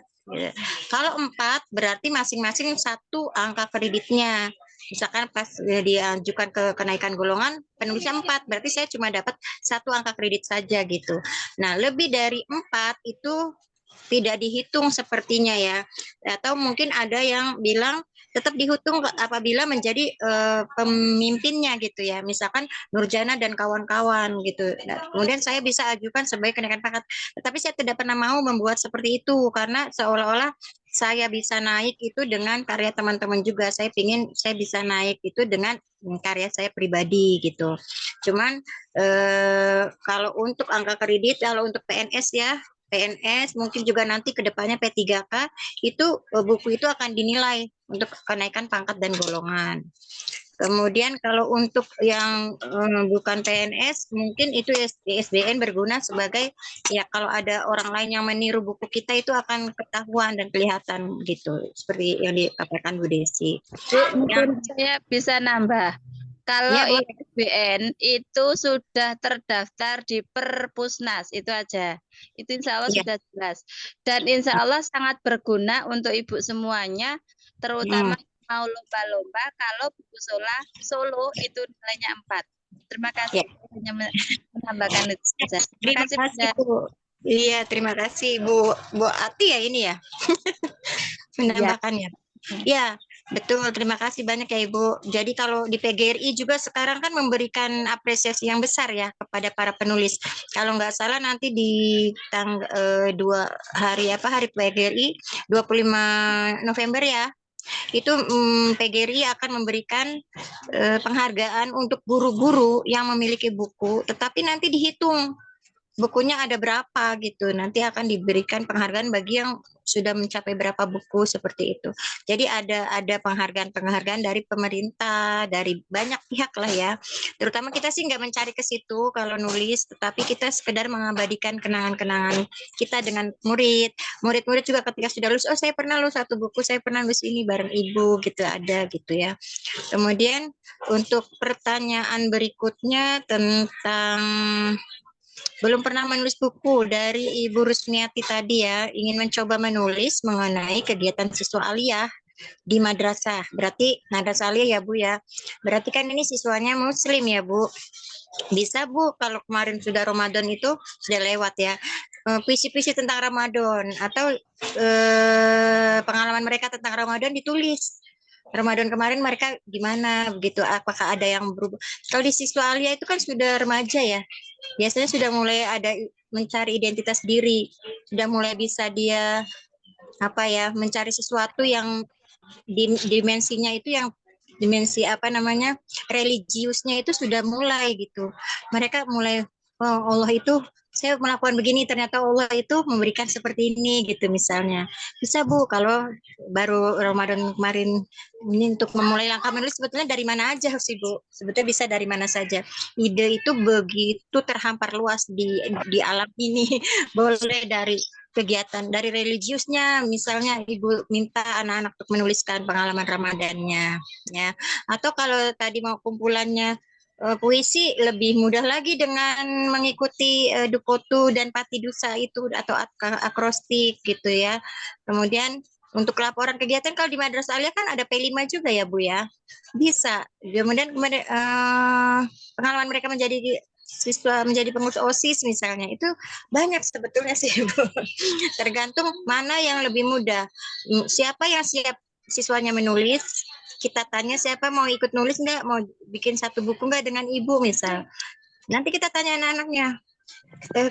Kalau 4 berarti masing-masing 1 angka kreditnya. Misalkan pas diajukan ke kenaikan golongan penulisnya 4, berarti saya cuma dapat 1 angka kredit saja gitu. Nah, lebih dari 4 itu tidak dihitung sepertinya ya. Atau mungkin ada yang bilang tetap dihitung apabila menjadi pemimpinnya gitu ya. Misalkan Nurjana dan kawan-kawan gitu. Nah, kemudian saya bisa ajukan sebagai kenaikan pangkat. Tetapi saya tidak pernah mau membuat seperti itu karena seolah-olah saya bisa naik itu dengan karya teman-teman juga. Saya bisa naik itu dengan karya saya pribadi gitu. Cuman kalau untuk angka kredit, kalau untuk PNS ya, PNS mungkin juga nanti ke depannya P3K itu buku itu akan dinilai untuk kenaikan pangkat dan golongan. Kemudian kalau untuk yang bukan PNS mungkin itu ISBN berguna sebagai ya kalau ada orang lain yang meniru buku kita itu akan ketahuan dan kelihatan gitu seperti yang dipaparkan Bu Desi. Mungkin saya bisa nambah. Kalau Ya, ISBN itu sudah terdaftar di Perpusnas, itu aja. Itu insya Allah sudah jelas. Dan insya Allah sangat berguna untuk ibu semuanya, terutama mau lomba-lomba kalau buku solo itu nilainya 4. Terima kasih. Hanya menambahkan itu saja. Terima kasih, Bu. Iya, terima kasih Bu Ati ya ini ya. Menambahkannya. Ya, Betul, terima kasih banyak ya Ibu. Jadi kalau di PGRI juga sekarang kan memberikan apresiasi yang besar ya kepada para penulis. Kalau nggak salah nanti di dua hari hari PGRI 25 November ya. Itu PGRI akan memberikan penghargaan untuk guru-guru yang memiliki buku, tetapi nanti dihitung bukunya ada berapa gitu. Nanti akan diberikan penghargaan bagi yang sudah mencapai berapa buku seperti itu. Jadi ada penghargaan-penghargaan dari pemerintah, dari banyak pihak lah ya. Terutama kita sih nggak mencari ke situ kalau nulis, tetapi kita sekedar mengabadikan kenangan-kenangan kita dengan murid. Murid-murid juga ketika sudah lulus, oh saya pernah lulus satu buku, saya pernah lulus ini bareng ibu gitu, ada gitu ya. Kemudian untuk pertanyaan berikutnya tentang belum pernah menulis buku dari Ibu Rusmiati tadi ya, ingin mencoba menulis mengenai kegiatan siswa aliyah di madrasah. Berarti madrasah aliyah ya Bu ya. Berarti kan ini siswanya muslim ya Bu. Bisa Bu, kalau kemarin sudah Ramadan itu sudah lewat ya. Puisi-puisi tentang Ramadan atau pengalaman mereka tentang Ramadan ditulis. Ramadan kemarin mereka gimana begitu, apakah ada yang berubah. Kalau di siswa alia itu kan sudah remaja ya, biasanya sudah mulai ada mencari identitas diri, sudah mulai bisa dia mencari sesuatu yang dimensinya itu yang dimensi religiusnya itu sudah mulai gitu. Mereka mulai, oh Allah itu saya melakukan begini, ternyata Allah itu memberikan seperti ini gitu misalnya. Bisa Bu, kalau baru Ramadan kemarin ini untuk memulai langkah menulis sebetulnya dari mana aja sih Bu? Sebetulnya bisa dari mana saja. Ide itu begitu terhampar luas di alam ini. Boleh dari kegiatan dari religiusnya, misalnya Ibu minta anak-anak untuk menuliskan pengalaman Ramadannya ya, atau kalau tadi mau kumpulannya puisi, lebih mudah lagi dengan mengikuti Dukotu dan Patidusa itu atau akrostik gitu ya. Kemudian untuk laporan kegiatan kalau di Madrasah Aliyah kan ada P5 juga ya Bu ya, bisa. Kemudian pengalaman mereka menjadi siswa menjadi pengurus OSIS misalnya, itu banyak sebetulnya sih Bu. Tergantung mana yang lebih mudah. Siapa yang siap siswanya menulis, kita tanya siapa mau ikut nulis nggak, mau bikin satu buku nggak dengan ibu misal. Nanti kita tanya anak-anaknya,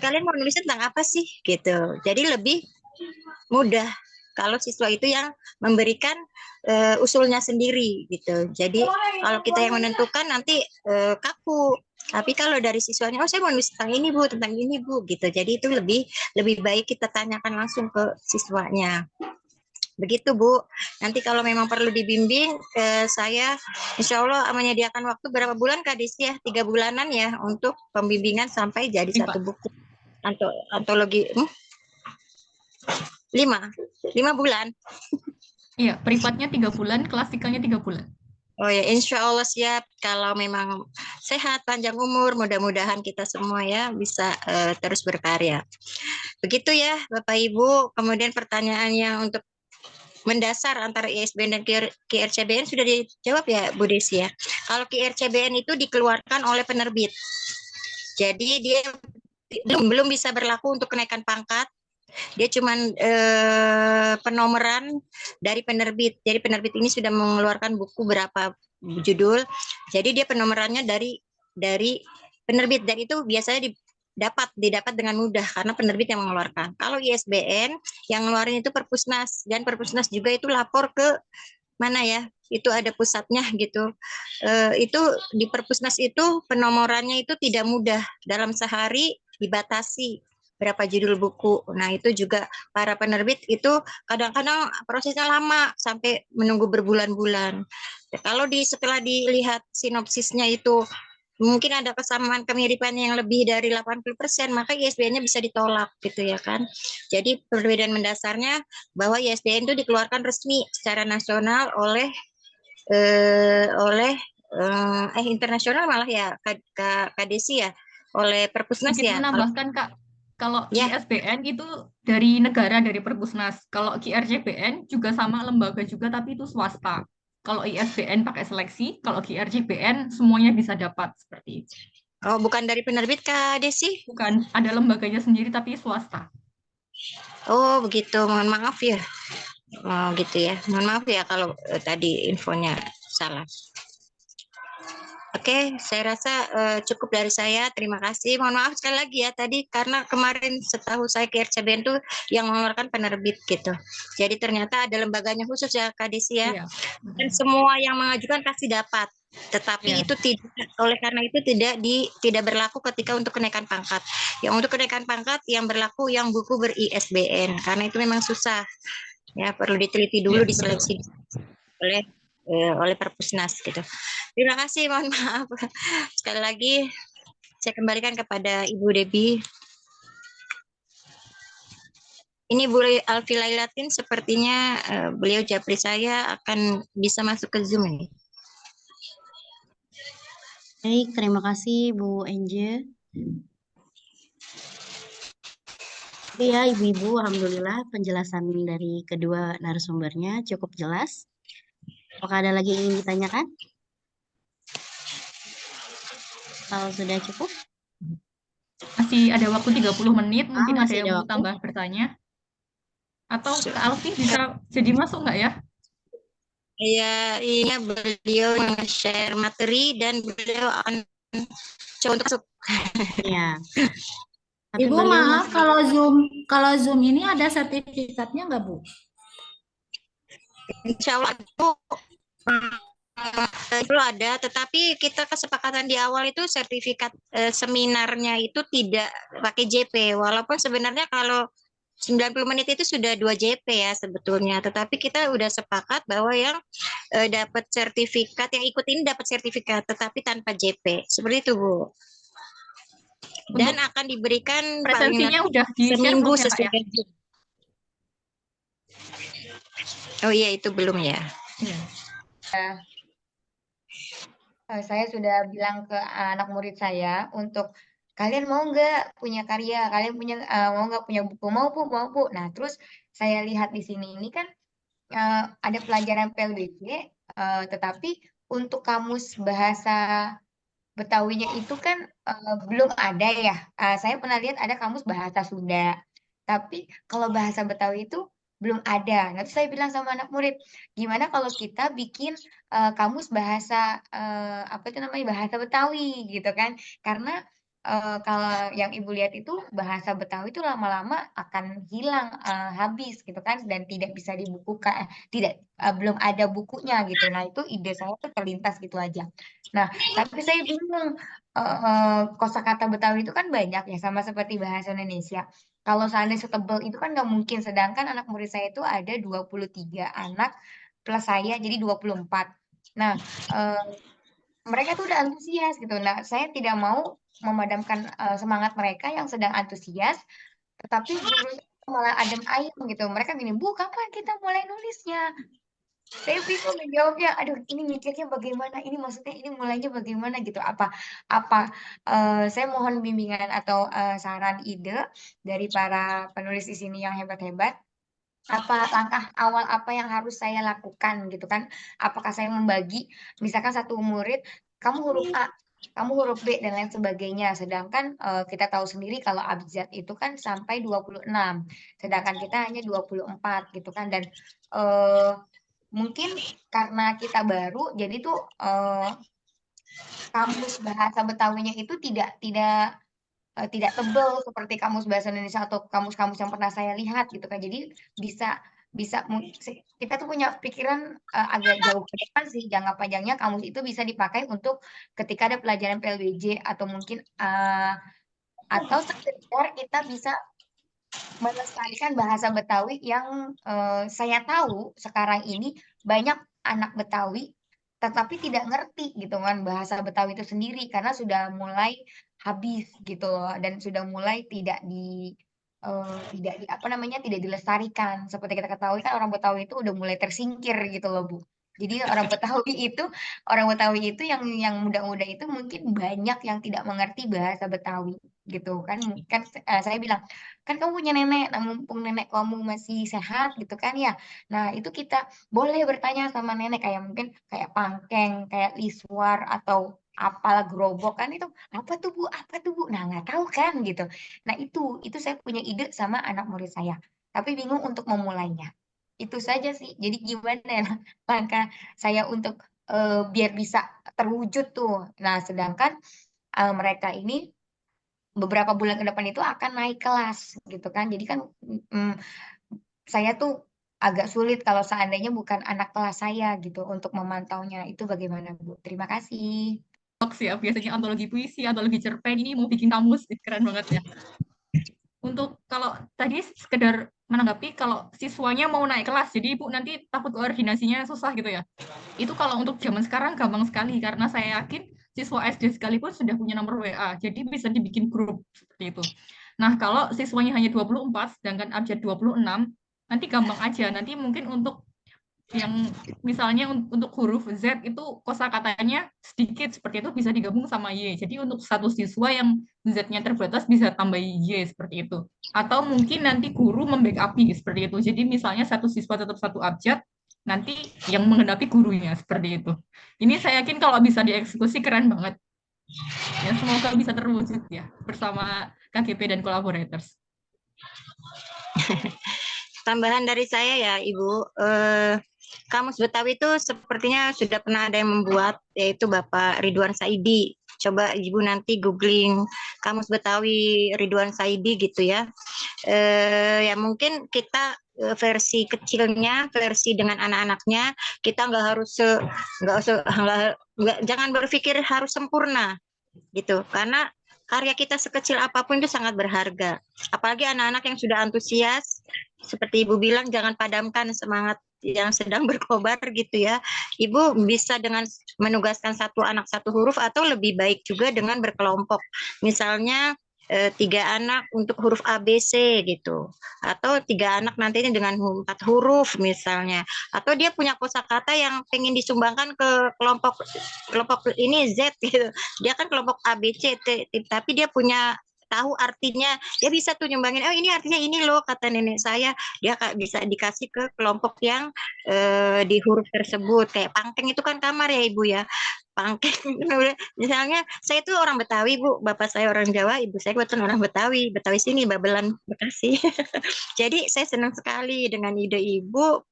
kalian mau nulis tentang apa sih gitu. Jadi lebih mudah kalau siswa itu yang memberikan usulnya sendiri gitu. Jadi kalau kita yang menentukan nanti kaku. Tapi kalau dari siswanya, oh saya mau nulis tentang ini Bu, tentang ini Bu, gitu. Jadi itu lebih baik kita tanyakan langsung ke siswanya. Begitu Bu. Nanti kalau memang perlu dibimbing, saya insya Allah menyediakan waktu berapa bulan Kak Desi ya? 3 bulanan ya untuk pembimbingan sampai jadi satu buku antologi. 5 bulan. Iya, privatnya 3 bulan, klasikalnya 3 bulan. Oh ya, insya Allah siap. Kalau memang sehat, panjang umur, mudah-mudahan kita semua ya bisa terus berkarya. Begitu ya Bapak Ibu. Kemudian pertanyaan yang untuk mendasar antara ISBN dan QRCBN sudah dijawab ya Bu Desi ya. Kalau QRCBN itu dikeluarkan oleh penerbit. Jadi dia belum bisa berlaku untuk kenaikan pangkat. Dia cuma penomoran dari penerbit. Jadi penerbit ini sudah mengeluarkan buku berapa judul. Jadi dia penomorannya dari penerbit, dan itu biasanya didapat dengan mudah karena penerbit yang mengeluarkan. Kalau ISBN yang ngeluarin itu Perpusnas, dan Perpusnas juga itu lapor ke mana ya? Itu ada pusatnya gitu. Itu di Perpusnas itu penomorannya itu tidak mudah. Dalam sehari dibatasi berapa judul buku. Nah, itu juga para penerbit itu kadang-kadang prosesnya lama sampai menunggu berbulan-bulan. Kalau setelah dilihat sinopsisnya itu mungkin ada kesamaan kemiripan yang lebih dari 80%, maka ISBN-nya bisa ditolak gitu ya kan. Jadi perbedaan mendasarnya bahwa ISBN itu dikeluarkan resmi secara nasional oleh internasional malah ya Kak Desi ya, oleh Perpusnas Mungkin ya. menambahkan Kak, kalau Ya. ISBN itu dari negara, dari Perpusnas. Kalau QRCBN juga sama lembaga juga, tapi itu swasta. Kalau ISBN pakai seleksi, kalau QRCBN semuanya bisa dapat seperti itu. Oh, bukan dari penerbit Kak Desi? Bukan, ada lembaganya sendiri tapi swasta. Oh, begitu. Mohon maaf ya. Oh gitu ya. Mohon maaf ya kalau tadi infonya salah. Oke, saya rasa cukup dari saya. Terima kasih. Mohon maaf sekali lagi ya tadi karena kemarin setahu saya ke RCBN itu yang mengeluarkan penerbit gitu. Jadi ternyata ada lembaganya khusus ya Kak Desi ya. Iya. Dan semua yang mengajukan pasti dapat. Tetapi Iya. itu tidak, oleh karena itu tidak berlaku ketika untuk kenaikan pangkat. Yang untuk kenaikan pangkat yang berlaku yang buku ber-ISBN karena itu memang susah. Ya, perlu diteliti dulu Iya, diseleksi oleh Perpusnas gitu. Terima kasih, mohon maaf. Sekali lagi saya kembalikan kepada Ibu Debbie. Ini Bu Alfi Lailatin sepertinya beliau japri saya akan bisa masuk ke Zoom ini. Baik, terima kasih Bu Enje. Oke ya Ibu-Ibu, Alhamdulillah penjelasan dari kedua narasumbernya cukup jelas. Apakah ada lagi yang ingin ditanyakan? Kalau sudah cukup? Masih ada waktu 30 menit, mungkin ada masih yang ada mau waktu. tambah bertanya. Atau Kak Alfi bisa jadi masuk nggak ya? Ya, ini beliau share materi dan beliau akan coba untuk masuk. Ya. Tapi Ibu beliau maaf masih kalau Zoom ini ada sertifikatnya nggak Bu? Insya Allah itu ada, tetapi kita kesepakatan di awal itu sertifikat seminarnya itu tidak pakai JP, walaupun sebenarnya kalau 90 menit itu sudah 2 JP ya sebetulnya, tetapi kita udah sepakat bahwa yang dapat sertifikat, yang ikut ini dapat sertifikat, tetapi tanpa JP, seperti itu Bu. Dan Untuk akan diberikan paling presensinya udah di-share seminggu belum ya, Kak, sesuai ya? jam. Oh iya itu belum ya. Iya. Saya sudah bilang ke anak murid saya untuk kalian mau nggak punya karya, kalian mau nggak punya buku, mau Bu, mau Bu. Nah terus saya lihat di sini ini kan ada pelajaran PLBG, tetapi untuk kamus bahasa Betawinya itu kan belum ada ya. Saya pernah lihat ada kamus bahasa Sunda. Tapi kalau bahasa Betawi itu belum ada. Nanti saya bilang sama anak murid, gimana kalau kita bikin kamus bahasa apa itu namanya bahasa Betawi gitu kan? Karena kalau yang ibu lihat itu bahasa Betawi itu lama-lama akan hilang habis gitu kan dan tidak bisa dibukukan, tidak belum ada bukunya gitu. Nah itu ide saya tuh terlintas gitu aja. Nah tapi saya bingung, kosakata Betawi itu kan banyak ya, sama seperti bahasa Indonesia. Kalau seandainya setebal itu kan nggak mungkin, sedangkan anak murid saya itu ada 23 anak plus saya, jadi 24. Nah, mereka tuh udah antusias gitu. Nah, saya tidak mau memadamkan semangat mereka yang sedang antusias, tetapi guru saya malah adem ayem gitu. Mereka gini, Bu, kapan kita mulai nulisnya? Saya bingung menjawabnya. Aduh, ini mikirnya bagaimana? Ini maksudnya ini mulainya bagaimana gitu? Apa saya mohon bimbingan atau saran ide dari para penulis di sini yang hebat-hebat. Apa langkah awal apa yang harus saya lakukan gitu kan? Apakah saya membagi misalkan satu murid, kamu huruf A, kamu huruf B dan lain sebagainya. Sedangkan kita tahu sendiri kalau abjad itu kan sampai 26. Sedangkan kita hanya 24 gitu kan dan mungkin karena kita baru, jadi tuh kamus bahasa Betawinya itu tidak tebal seperti kamus bahasa Indonesia atau kamus-kamus yang pernah saya lihat gitu kan. Jadi bisa bisa kita tuh punya pikiran agak jauh ke depan sih jangka panjangnya kamus itu bisa dipakai untuk ketika ada pelajaran PLBJ atau mungkin atau sekedar kita bisa melestarikan bahasa Betawi yang saya tahu sekarang ini banyak anak Betawi tetapi tidak ngerti gitu kan bahasa Betawi itu sendiri karena sudah mulai habis gitu loh dan sudah mulai tidak di apa namanya tidak dilestarikan seperti kita ketahui kan orang Betawi itu udah mulai tersingkir gitu loh Bu. Jadi orang Betawi itu yang muda-muda itu mungkin banyak yang tidak mengerti bahasa Betawi gitu kan kan saya bilang kan kamu punya nenek, nah mumpung nenek kamu masih sehat gitu kan ya. Nah, itu kita boleh bertanya sama nenek kayak mungkin kayak pangkeng, kayak liswar atau apalah gerobok kan itu apa tuh Bu? Apa tuh Bu? Nah, nggak tahu kan gitu. Nah, itu saya punya ide sama anak murid saya. Tapi bingung untuk memulainya. Itu saja sih. Jadi gimana ya langkah saya untuk biar bisa terwujud tuh. Nah, sedangkan mereka ini beberapa bulan ke depan itu akan naik kelas gitu kan. Jadi kan saya tuh agak sulit kalau seandainya bukan anak kelas saya gitu untuk memantaunya. Itu bagaimana, Bu? Terima kasih. Ya, biasanya antologi puisi, antologi cerpen, ini mau bikin kamus, keren banget ya. Untuk kalau tadi sekedar menanggapi kalau siswanya mau naik kelas, jadi Ibu nanti takut koordinasinya susah gitu ya. Itu kalau untuk zaman sekarang gampang sekali, karena saya yakin siswa SD sekalipun sudah punya nomor WA, jadi bisa dibikin grup seperti itu. Nah, kalau siswanya hanya 24, sedangkan abjad 26, nanti gampang aja. Nanti mungkin untuk yang misalnya untuk huruf Z itu kosakatanya sedikit seperti itu bisa digabung sama Y. Jadi untuk satu siswa yang Z-nya terbatas bisa tambah Y seperti itu. Atau mungkin nanti guru membackupi seperti itu. Jadi misalnya satu siswa tetap satu abjad, nanti yang menghadapi gurunya seperti itu. Ini saya yakin kalau bisa dieksekusi keren banget. Ya, semoga bisa terwujud ya bersama KGP dan collaborators. Tambahan dari saya ya, Ibu. Kamus Betawi itu sepertinya sudah pernah ada yang membuat, yaitu Bapak Ridwan Saidi. Coba Ibu nanti googling Kamus Betawi Ridwan Saidi gitu ya. Ya mungkin kita versi kecilnya, versi dengan anak-anaknya, kita jangan berpikir harus sempurna gitu, karena karya kita sekecil apapun itu sangat berharga. Apalagi anak-anak yang sudah antusias, seperti Ibu bilang, jangan padamkan semangat yang sedang berkobar gitu ya. Ibu bisa dengan menugaskan satu anak satu huruf, atau lebih baik juga dengan berkelompok. Misalnya 3 anak untuk huruf ABC gitu, atau 3 anak nantinya dengan 4 huruf misalnya, atau dia punya kosakata yang pengen disumbangkan ke kelompok ini Z gitu, dia kan kelompok ABC tapi dia punya tahu artinya, dia bisa tuh nyumbangin, oh ini artinya ini loh kata nenek saya, dia bisa dikasih ke kelompok yang di huruf tersebut. Kayak pangkeng itu kan kamar ya Ibu ya, pangkeng misalnya saya itu orang Betawi Bu, bapak saya orang Jawa, ibu saya kebetulan orang Betawi sini, Babelan, Bekasi. Jadi saya senang sekali dengan ide Ibu.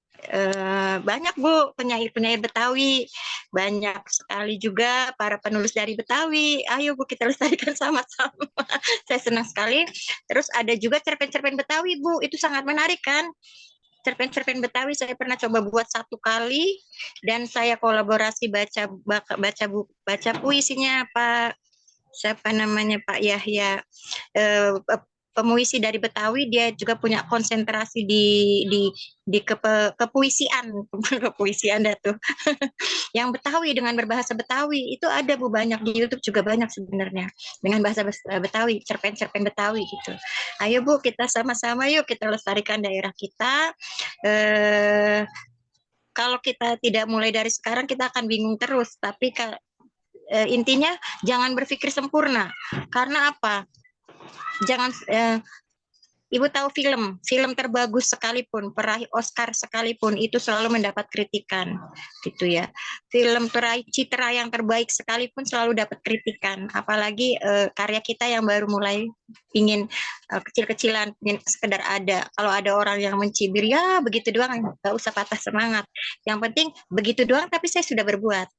Banyak Bu penyair-penyair Betawi, banyak sekali juga para penulis dari Betawi. Ayo Bu, kita lestarikan sama-sama. Saya senang sekali. Terus ada juga cerpen-cerpen Betawi Bu, itu sangat menarik kan. Cerpen-cerpen Betawi saya pernah coba buat 1 kali, dan saya kolaborasi baca puisinya Pak, siapa namanya, Pak Yahya, pemuisi dari Betawi. Dia juga punya konsentrasi di kepuisian dah tuh. Yang Betawi dengan berbahasa Betawi itu ada Bu, banyak di YouTube juga, banyak sebenarnya dengan bahasa Betawi, cerpen-cerpen Betawi gitu. Ayo Bu, kita sama-sama yuk kita lestarikan daerah kita. Kalau kita tidak mulai dari sekarang, kita akan bingung terus. Tapi intinya jangan berpikir sempurna. Karena apa? Jangan Ibu tahu film terbagus sekalipun, peraih Oscar sekalipun, itu selalu mendapat kritikan, gitu ya. Film peraih citra yang terbaik sekalipun selalu dapat kritikan. Apalagi karya kita yang baru mulai ingin kecil-kecilan, ingin sekedar ada. Kalau ada orang yang mencibir, ya begitu doang, nggak usah patah semangat. Yang penting begitu doang, tapi saya sudah berbuat.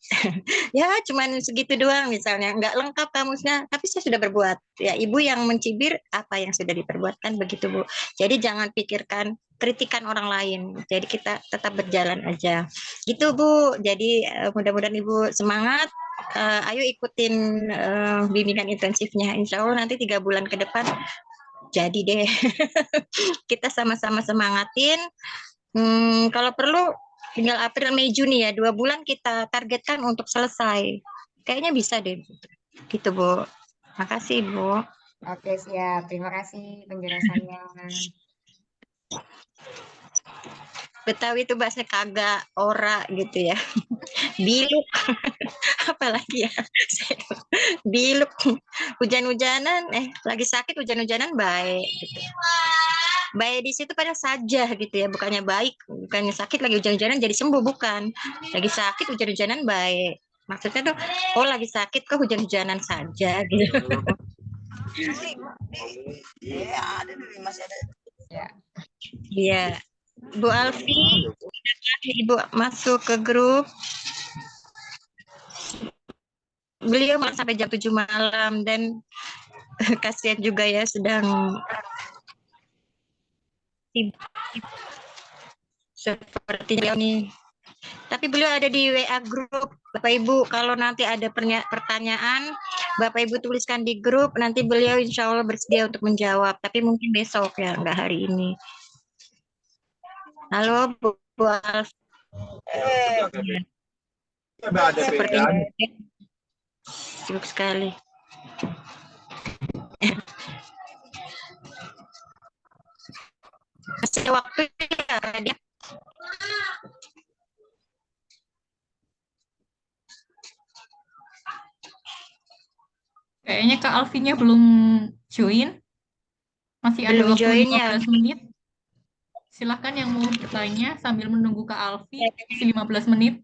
Ya cuman segitu doang misalnya, nggak lengkap kamusnya, tapi saya sudah berbuat. Ya Ibu yang mencibir, apa yang sudah diperbuatkan, begitu Bu. Jadi jangan pikirkan kritikan orang lain. Jadi kita tetap berjalan aja. Gitu Bu. Jadi mudah-mudahan Ibu semangat. Ayo ikutin bimbingan intensifnya. Insya Allah nanti 3 bulan ke depan jadi deh. Kita sama-sama semangatin. Kalau perlu tinggal April, Mei, Juni ya, 2 bulan kita targetkan untuk selesai. Kayaknya bisa deh. Gitu Bu. Makasih Bu. Oke, siap. Terima kasih penjelasannya. Betawi itu bahasanya kagak, ora gitu ya. Biluk. Apalagi ya. Biluk. Hujan-hujanan, lagi sakit hujan-hujanan baik gitu. Baik di situ pada saja gitu ya, bukannya baik, bukannya sakit lagi hujan-hujanan jadi sembuh, bukan. Lagi sakit hujan-hujanan baik. Maksudnya tuh, oh lagi sakit kok hujan-hujanan saja gitu. Iya. Bu Alfi, Ibu masuk ke grup. Beliau malah sampai jam 7 malam dan kasihan juga ya sedang sibuk seperti beliau nih. Tapi beliau ada di WA grup. Bapak Ibu, kalau nanti ada pertanyaan, Bapak Ibu tuliskan di grup, nanti beliau insya Allah bersedia untuk menjawab. Tapi mungkin besok ya, nggak hari ini. Halo Bu Alfi. Sepertinya sibuk sekali. Masih ada waktu ya, dia. Kayaknya Kak Alfinya belum join. Masih ada Belum waktu join ya. 15 menit. Silahkan yang mau bertanya sambil menunggu Kak Alfi, masih 15 menit.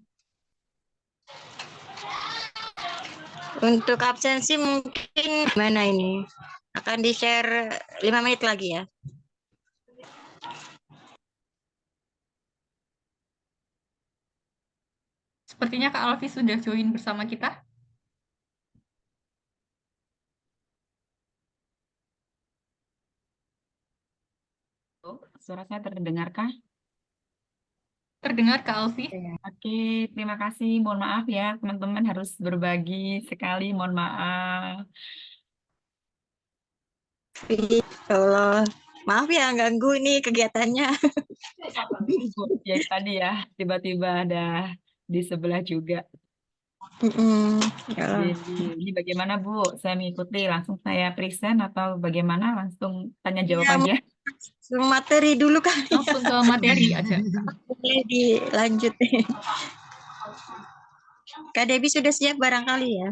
Untuk absensi mungkin gimana ini? Akan di-share 5 menit lagi ya. Sepertinya Kak Alfi sudah join bersama kita. Suara saya terdengarkah? Terdengar Kak Alfi? Oke, terima kasih. Mohon maaf ya, teman-teman harus berbagi sekali. Mohon maaf. Allah. Maaf ya ganggu ini kegiatannya. Ya tadi ya, tiba-tiba ada di sebelah juga. Ya. Jadi, ini bagaimana Bu? Saya mengikuti langsung saya present atau bagaimana? Langsung tanya jawab Ya, aja. langsung materi dulu kan. Langsung ke materi aja. Boleh dilanjut. Kak Debbie sudah siap barangkali ya?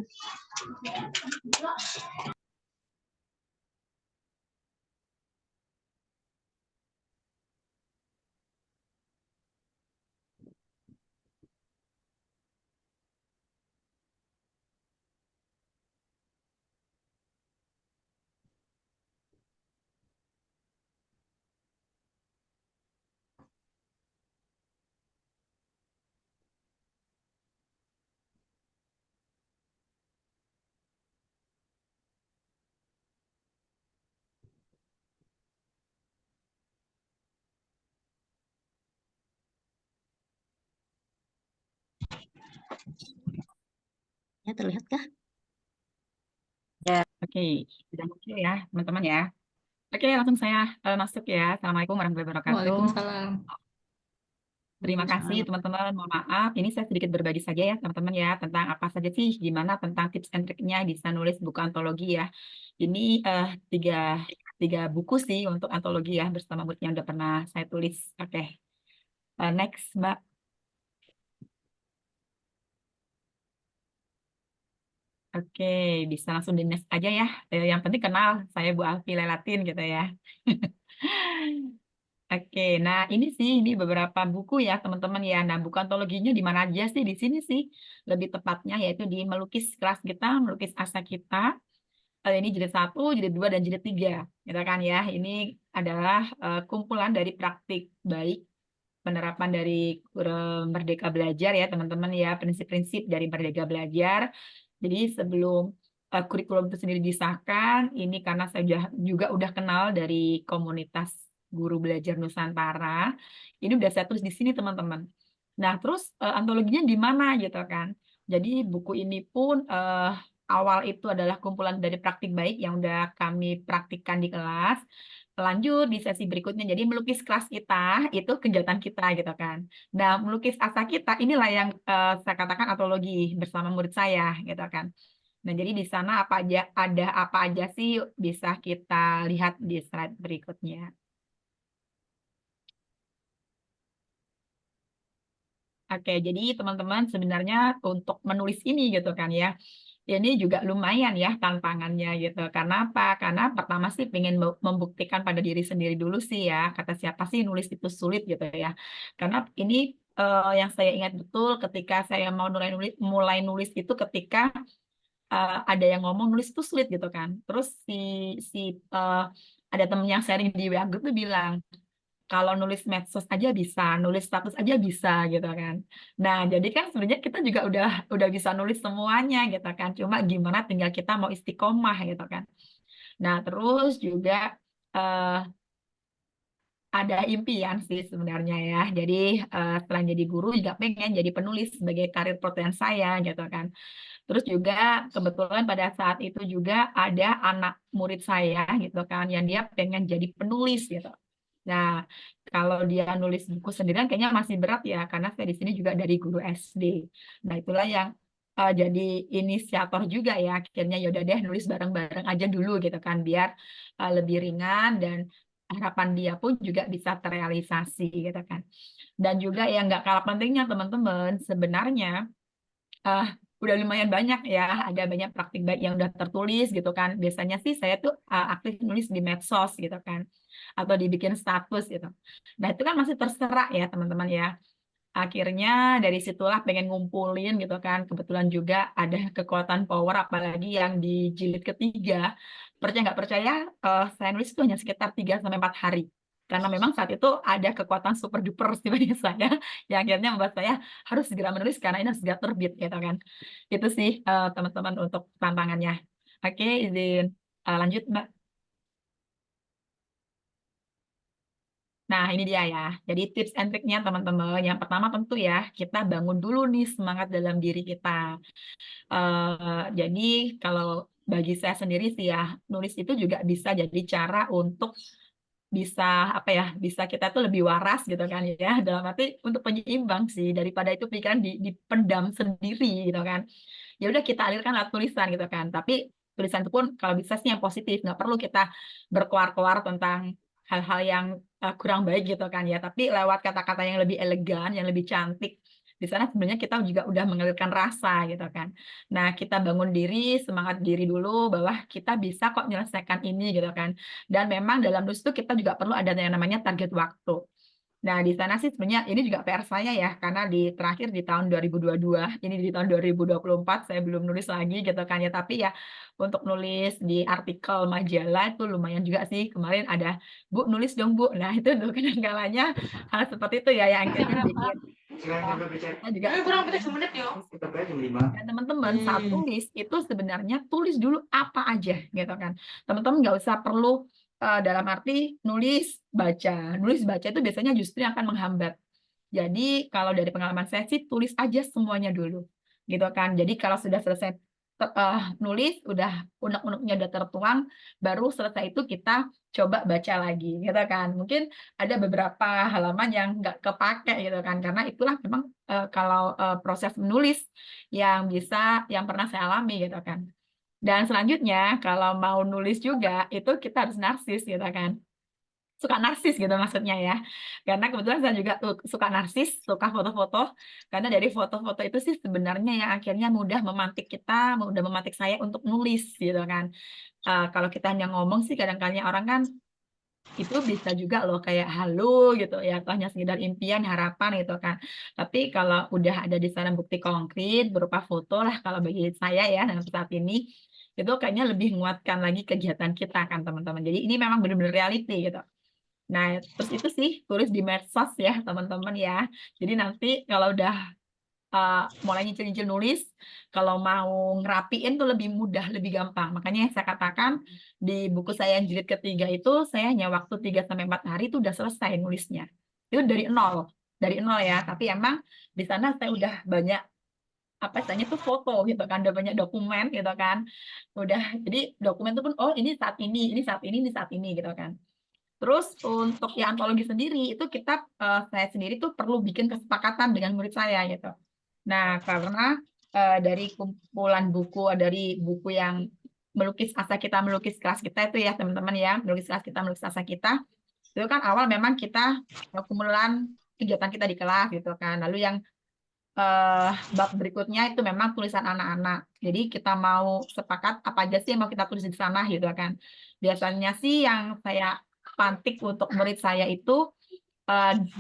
Ya, terlihatkah? Ya. Oke, sudah muncul ya teman-teman ya. Oke, langsung saya masuk ya. Assalamualaikum warahmatullahi wabarakatuh. Waalaikumsalam. Terima kasih teman-teman. Mohon maaf, ini saya sedikit berbagi saja ya teman-teman ya tentang apa saja sih, gimana tentang tips and triknya bisa nulis buku antologi ya. Ini tiga buku sih untuk antologi ya bersama murid yang udah pernah saya tulis. Oke, next Mbak. Oke, bisa langsung di next aja ya. Yang penting kenal saya Bu Alfi Lelatin gitu ya. Oke, nah ini beberapa buku ya teman-teman ya. Nah, buku antologinya di mana aja sih? Di sini sih lebih tepatnya yaitu di melukis kelas kita, melukis asa kita. Ini jilid 1, jilid 2, dan jilid 3. Gitu kan ya. Ini adalah kumpulan dari praktik baik penerapan dari Merdeka Belajar ya teman-teman ya, prinsip-prinsip dari Merdeka Belajar. Jadi sebelum kurikulum itu sendiri disahkan, ini karena saya juga udah kenal dari komunitas guru belajar Nusantara, ini udah saya tulis di sini teman-teman. Nah terus antologinya di mana gitu kan? Jadi buku ini pun awal itu adalah kumpulan dari praktik baik yang udah kami praktikkan di kelas. Lanjut di sesi berikutnya, jadi melukis kelas kita itu kegiatan kita gitu kan. Nah melukis asa kita inilah yang saya katakan antologi bersama murid saya gitu kan. Nah jadi di sana ada apa aja sih bisa kita lihat di slide berikutnya. Oke, jadi teman-teman sebenarnya untuk menulis ini gitu kan ya, ini juga lumayan ya tantangannya gitu. Karena apa? Karena pertama sih pengen membuktikan pada diri sendiri dulu sih ya. Kata siapa sih nulis itu sulit gitu ya. Karena ini yang saya ingat betul ketika saya mau mulai nulis itu ketika ada yang ngomong nulis itu sulit gitu kan. Terus si ada temen yang sharing di WA group tuh bilang, kalau nulis medsos aja bisa, nulis status aja bisa gitu kan. Nah, jadi kan sebenarnya kita juga udah bisa nulis semuanya gitu kan. Cuma gimana tinggal kita mau istiqomah gitu kan. Nah, terus juga ada impian sih sebenarnya ya. Jadi setelah jadi guru juga pengen jadi penulis sebagai karir pertanian saya gitu kan. Terus juga kebetulan pada saat itu juga ada anak murid saya gitu kan yang dia pengen jadi penulis gitu. Nah, kalau dia nulis buku sendirian kayaknya masih berat ya karena saya di sini juga dari guru SD. Nah, itulah yang jadi inisiator juga ya akhirnya yaudah deh nulis bareng-bareng aja dulu gitu kan biar lebih ringan dan harapan dia pun juga bisa terrealisasi gitu kan. Dan juga yang nggak kalah pentingnya teman-teman sebenarnya eh udah lumayan banyak ya, ada banyak praktik baik yang udah tertulis gitu kan. Biasanya sih saya tuh aktif nulis di medsos gitu kan, atau dibikin status gitu. Nah itu kan masih terserah ya teman-teman ya. Akhirnya dari situlah pengen ngumpulin gitu kan. Kebetulan juga ada kekuatan power apalagi yang di jilid ketiga. Percaya nggak percaya, saya nulis itu hanya sekitar 3-4 hari. Karena memang saat itu ada kekuatan super duper di saya yang akhirnya membuat saya harus segera menulis karena ini harus segera terbit gitu kan. Itu sih teman-teman untuk tantangannya. Oke, izin lanjut Mbak. Nah, ini dia ya. Jadi tips and triknya teman-teman. Yang pertama tentu ya, kita bangun dulu nih semangat dalam diri kita. Jadi kalau bagi saya sendiri sih ya, nulis itu juga bisa jadi cara untuk bisa apa ya, bisa kita tuh lebih waras gitu kan ya. Dalam arti untuk penyeimbang sih daripada itu pikiran dipendam sendiri gitu kan. Ya udah kita alirkan lewat tulisan gitu kan. Tapi tulisan itu pun kalau bisa sih yang positif, nggak perlu kita berkoar-koar tentang hal-hal yang kurang baik gitu kan ya. Tapi lewat kata-kata yang lebih elegan, yang lebih cantik. Di sana sebenarnya kita juga udah mengalirkan rasa gitu kan. Nah, kita bangun diri, semangat diri dulu bahwa kita bisa kok menyelesaikan ini gitu kan. Dan memang dalam nulis itu kita juga perlu ada yang namanya target waktu. Nah, di sana sih sebenarnya ini juga PR saya ya, karena di terakhir di tahun 2022, ini di tahun 2024 saya belum nulis lagi gitu kan ya, tapi ya untuk nulis di artikel majalah itu lumayan juga sih. Kemarin ada, Bu, nulis dong, Bu. Nah, itu tuh kadang-kalanya hal seperti itu ya yang akhirnya bikin kita juga dan teman-teman saat tulis itu sebenarnya tulis dulu apa aja gitu kan. Teman-teman nggak usah perlu dalam arti nulis baca itu biasanya justru yang akan menghambat. Jadi kalau dari pengalaman saya sih tulis aja semuanya dulu, gitu kan. Jadi kalau sudah selesai nulis, udah unek-uneknya udah tertuang, baru selesai itu kita coba baca lagi, gitu kan. Mungkin ada beberapa halaman yang nggak kepake gitu kan, karena itulah memang kalau proses menulis yang pernah saya alami gitu kan. Dan selanjutnya kalau mau nulis juga itu kita harus narsis gitu kan. Suka narsis gitu maksudnya ya. Karena kebetulan saya juga suka narsis, suka foto-foto. Karena dari foto-foto itu sih sebenarnya yang akhirnya mudah memantik saya untuk nulis gitu kan. Kalau kita hanya ngomong sih kadang-kadang orang kan itu bisa juga loh kayak halo gitu ya, atau hanya sekedar impian, harapan gitu kan. Tapi kalau udah ada di sana bukti konkret berupa foto lah kalau bagi saya ya dalam saat ini itu kayaknya lebih menguatkan lagi kegiatan kita kan teman-teman. Jadi ini memang benar-benar reality gitu. Nah, terus itu sih tulis di medsos ya teman-teman ya. Jadi nanti kalau udah mulai nyicil-nyicil nulis, kalau mau ngerapiin tuh lebih mudah, lebih gampang. Makanya yang saya katakan di buku saya yang jilid ketiga itu saya hanya waktu 3-4 hari itu udah selesai nulisnya. Itu dari nol ya. Tapi emang di sana saya udah banyak apa istilahnya tuh foto gitu kan, udah banyak dokumen gitu kan. Udah jadi dokumen itu pun oh ini saat ini saat ini saat ini gitu kan. Terus untuk yang antologi sendiri itu saya sendiri tuh perlu bikin kesepakatan dengan murid saya gitu. Nah, karena dari kumpulan buku dari buku yang melukis asa kita melukis kelas kita itu ya teman-teman ya, melukis kelas kita melukis asa kita. Itu kan awal memang kita kumpulan kegiatan kita di kelas gitu kan. Lalu yang bab berikutnya itu memang tulisan anak-anak. Jadi kita mau sepakat apa aja sih yang mau kita tulis di sana gitu kan. Biasanya sih yang saya pantik untuk murid saya itu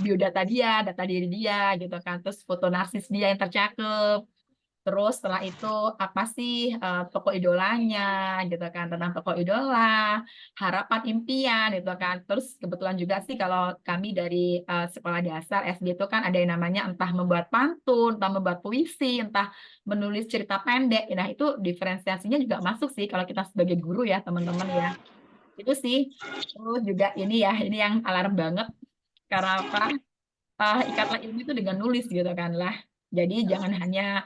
biodata dia, data diri dia gitu kan. Terus foto narsis dia yang tercakep. Terus setelah itu apa sih tokoh idolanya gitu kan, tentang tokoh idola, harapan impian gitu kan. Terus kebetulan juga sih kalau kami dari sekolah dasar SD itu kan ada yang namanya entah membuat pantun, entah membuat puisi, entah menulis cerita pendek. Nah, itu diferensiasinya juga masuk sih kalau kita sebagai guru ya, teman-teman ya. Itu sih. Terus juga ini ya, ini yang alarm banget. Karena apa? Ikatlah ilmu itu dengan nulis gitu kan lah. Jadi jangan hanya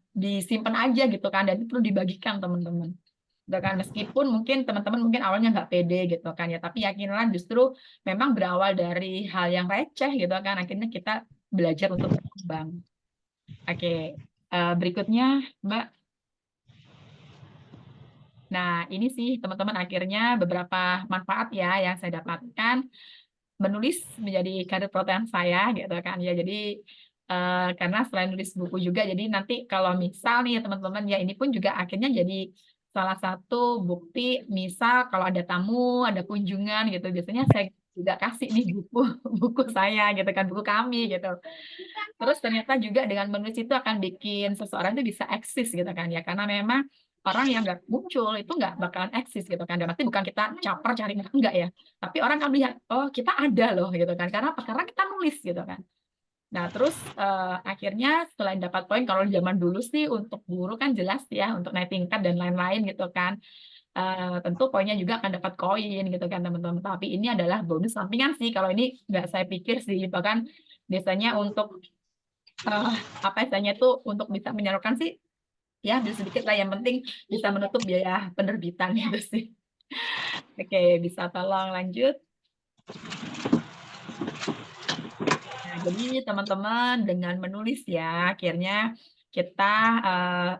disimpan aja gitu kan, dan itu perlu dibagikan teman-teman. Gitu kan, meskipun mungkin teman-teman mungkin awalnya nggak pede gitu kan ya, tapi yakinlah justru memang berawal dari hal yang receh gitu kan, akhirnya kita belajar untuk berkembang. Oke, berikutnya Mbak. Nah, ini sih teman-teman akhirnya beberapa manfaat ya yang saya dapatkan menulis menjadi karir protein saya gitu kan ya. Jadi karena selain nulis buku juga, jadi nanti kalau misal nih ya teman-teman ya, ini pun juga akhirnya jadi salah satu bukti misal kalau ada tamu, ada kunjungan gitu, biasanya saya juga kasih nih buku buku saya gitu kan, buku kami gitu. Terus ternyata juga dengan menulis itu akan bikin seseorang itu bisa eksis gitu kan ya, karena memang orang yang nggak muncul itu nggak bakalan eksis gitu kan. Dan berarti bukan kita caper cari muka, enggak ya, tapi orang akan melihat oh kita ada loh gitu kan, karena apa? Karena kita nulis gitu kan. Nah, terus akhirnya selain dapat poin, kalau zaman dulu sih untuk guru kan jelas ya, untuk naik tingkat dan lain-lain gitu kan. Tentu poinnya juga akan dapat koin gitu kan teman-teman. Tapi ini adalah bonus sampingan sih. Kalau ini nggak saya pikir sih, bahkan biasanya untuk apa istilahnya itu untuk bisa menyalurkan sih ya bisa sedikit lah. Yang penting bisa menutup biaya penerbitan gitu sih. Oke, bisa tolong lanjut. Nah, jadi teman-teman dengan menulis ya, akhirnya kita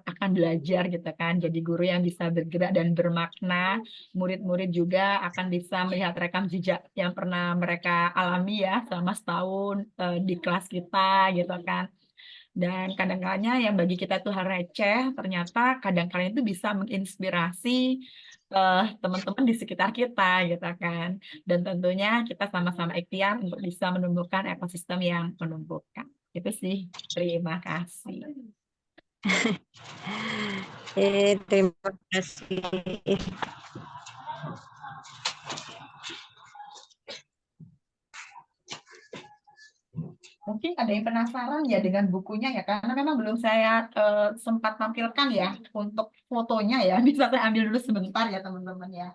akan belajar gitu kan, jadi guru yang bisa bergerak dan bermakna. Murid-murid juga akan bisa melihat rekam jejak yang pernah mereka alami ya selama setahun di kelas kita gitu kan. Dan kadang-kadang yang bagi kita itu hal receh, ternyata kadang-kadang itu bisa menginspirasi teman-teman di sekitar kita gitu kan. Dan tentunya kita sama-sama ikhtiar untuk bisa menumbuhkan ekosistem yang menumbuhkan. Itu sih. Terima kasih. Terima kasih. Mungkin ada yang penasaran ya dengan bukunya ya, karena memang belum saya sempat tampilkan ya untuk fotonya ya. Bisa saya ambil dulu sebentar ya teman-teman ya.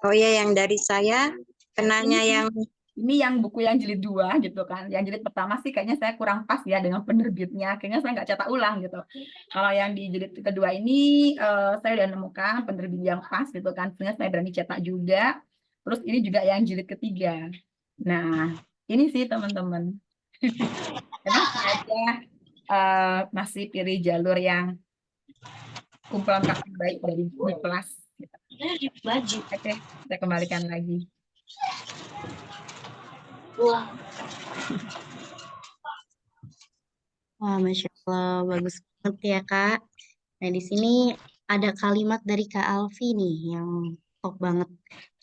Oh ya, yang dari saya kenanya yang ini yang buku yang jilid 2 gitu kan. Yang jilid pertama sih kayaknya saya kurang pas ya dengan penerbitnya. Kayaknya saya nggak cetak ulang gitu. Kalau yang di jilid kedua ini saya udah nemukan penerbit yang pas gitu kan. Sehingga saya berani cetak juga. Terus ini juga yang jilid ketiga. Nah, ini sih teman-teman. Memang sengaja masih pilih jalur yang kumpulan praktik baik dari di kelas. Gitu. Oke, saya kembalikan lagi. Wah, Masya Allah, bagus banget ya, Kak. Nah, di sini ada kalimat dari Kak Alfi nih yang top banget.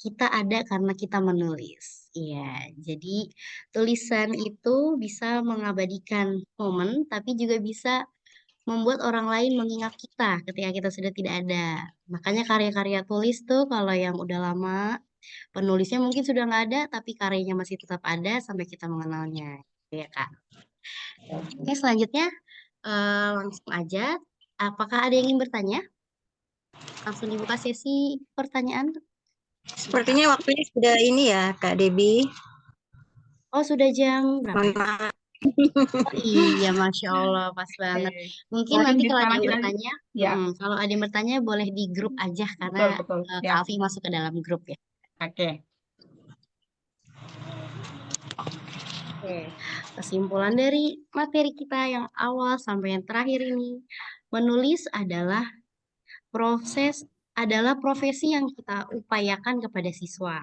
Kita ada karena kita menulis. Iya, jadi tulisan itu bisa mengabadikan momen, tapi juga bisa membuat orang lain mengingat kita ketika kita sudah tidak ada. Makanya karya-karya tulis tuh kalau yang udah lama, penulisnya mungkin sudah nggak ada, tapi karyanya masih tetap ada sampai kita mengenalnya. Ya, Kak. Oke, selanjutnya langsung aja. Apakah ada yang ingin bertanya? Langsung dibuka sesi pertanyaan. sepertinya waktunya sudah ini ya, Kak Debbie. Oh, sudah jam berapa? Mohon maaf. Oh, iya, Masya Allah, pas banget. Mungkin Boleh nanti kalau ada yang disalanjut bertanya, Ya, kalau ada yang bertanya boleh di grup aja karena betul. Kak Ya, Alfi masuk ke dalam grup ya. oke. Oke, kesimpulan dari materi kita yang awal sampai yang terakhir ini, menulis adalah profesi yang kita upayakan kepada siswa.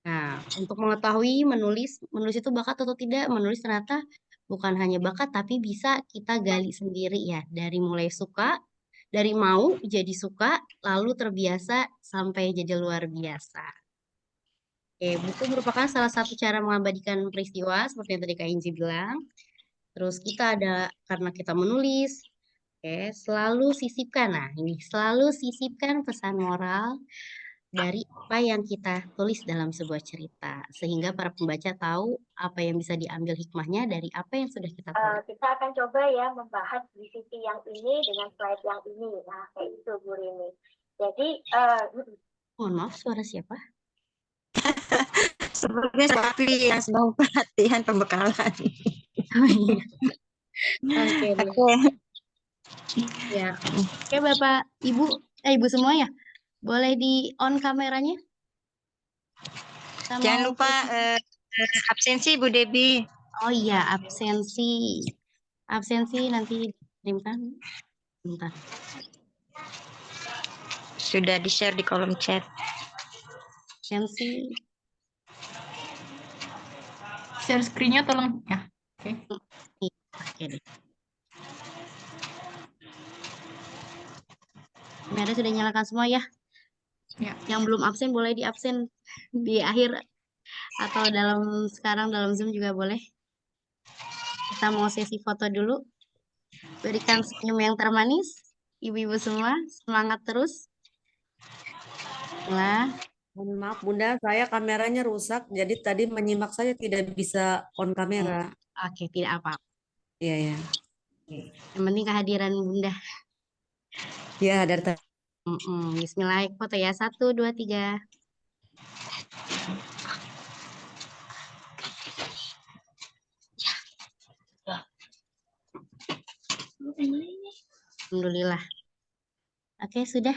Nah, untuk mengetahui menulis itu bakat atau tidak, menulis ternyata bukan hanya bakat, tapi bisa kita gali sendiri ya, dari mulai suka, Dari mau jadi suka, lalu terbiasa sampai jadi luar biasa. Oke, buku merupakan salah satu cara mengabadikan peristiwa seperti yang tadi Kak Inji bilang. Terus kita ada karena kita menulis. Oke, selalu sisipkan. Nah, ini selalu sisipkan pesan moral dari apa yang kita tulis dalam sebuah cerita, sehingga para pembaca tahu apa yang bisa diambil hikmahnya dari apa yang sudah kita tulis. Kita akan coba ya membahas di sisi yang ini dengan slide yang ini. Nah, kayak itu Bu Rini. Jadi, Mohon maaf, suara siapa? Sebenarnya seperti yang sedang pelatihan pembekalan. Oh iya. Oke deh. Oke. Ya. Oke, Bapak, Ibu, Ibu semua ya, boleh di on kameranya? Kita Jangan mau lupa absensi Bu Debi. Oh iya, absensi. Absensi nanti dikirimkan. Bentar. Sudah di-share di kolom chat. Absensi. Share screen-nya tolong ya. Oke. Oke deh. Kamera sudah nyalakan semua ya? Ya. Yang belum absen boleh di absen di akhir atau sekarang dalam Zoom juga boleh. Kita mau sesi foto dulu. Berikan senyum yang termanis. Ibu-ibu semua semangat terus. Lah. Mohon maaf Bunda, saya kameranya rusak, jadi tadi menyimak saya tidak bisa on kamera. Oke, tidak apa-apa. Iya, ya. Yang penting kehadiran Bunda. Ya, dari tadi. Bismillah, foto ya. 1, 2, 3. Alhamdulillah. Oke, sudah.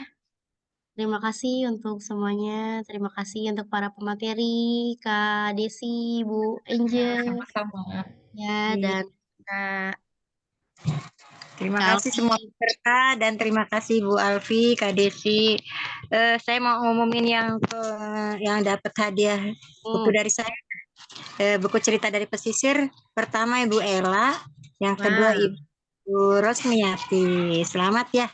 Terima kasih untuk semuanya. Terima kasih untuk para pemateri, Kak Desi, Bu Angel. Sama-sama. Ya, dan Kak Terima kasih semua peserta dan terima kasih Bu Alfi, Kak Desi. Saya mau ngumumin yang dapat hadiah buku dari saya. Buku cerita dari pesisir. Pertama Ibu Ella, yang kedua Ibu Rosmiati. Selamat ya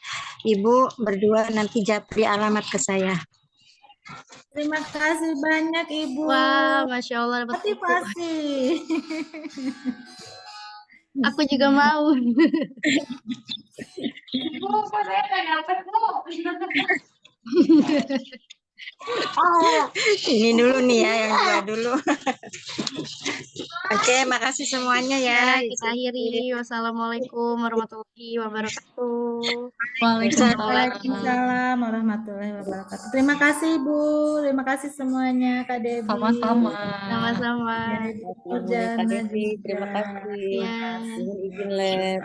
Ibu berdua, nanti japri alamat ke saya. Terima kasih banyak Ibu. Wah, Masya Allah dapat buku. Motivasi. Aku juga mau. Ibu, kok saya nggak dapat, Bu? Ini dulu nih ya, yang dua dulu. Oke, makasih semuanya ya. Kita akhiri. Wassalamualaikum warahmatullahi wabarakatuh. Waalaikumsalam warahmatullahi wabarakatuh. Terima kasih Ibu, terima kasih semuanya Kak Debi. Sama-sama. Sama-sama. Kak Devi, terima kasih. Ya. Izin lab.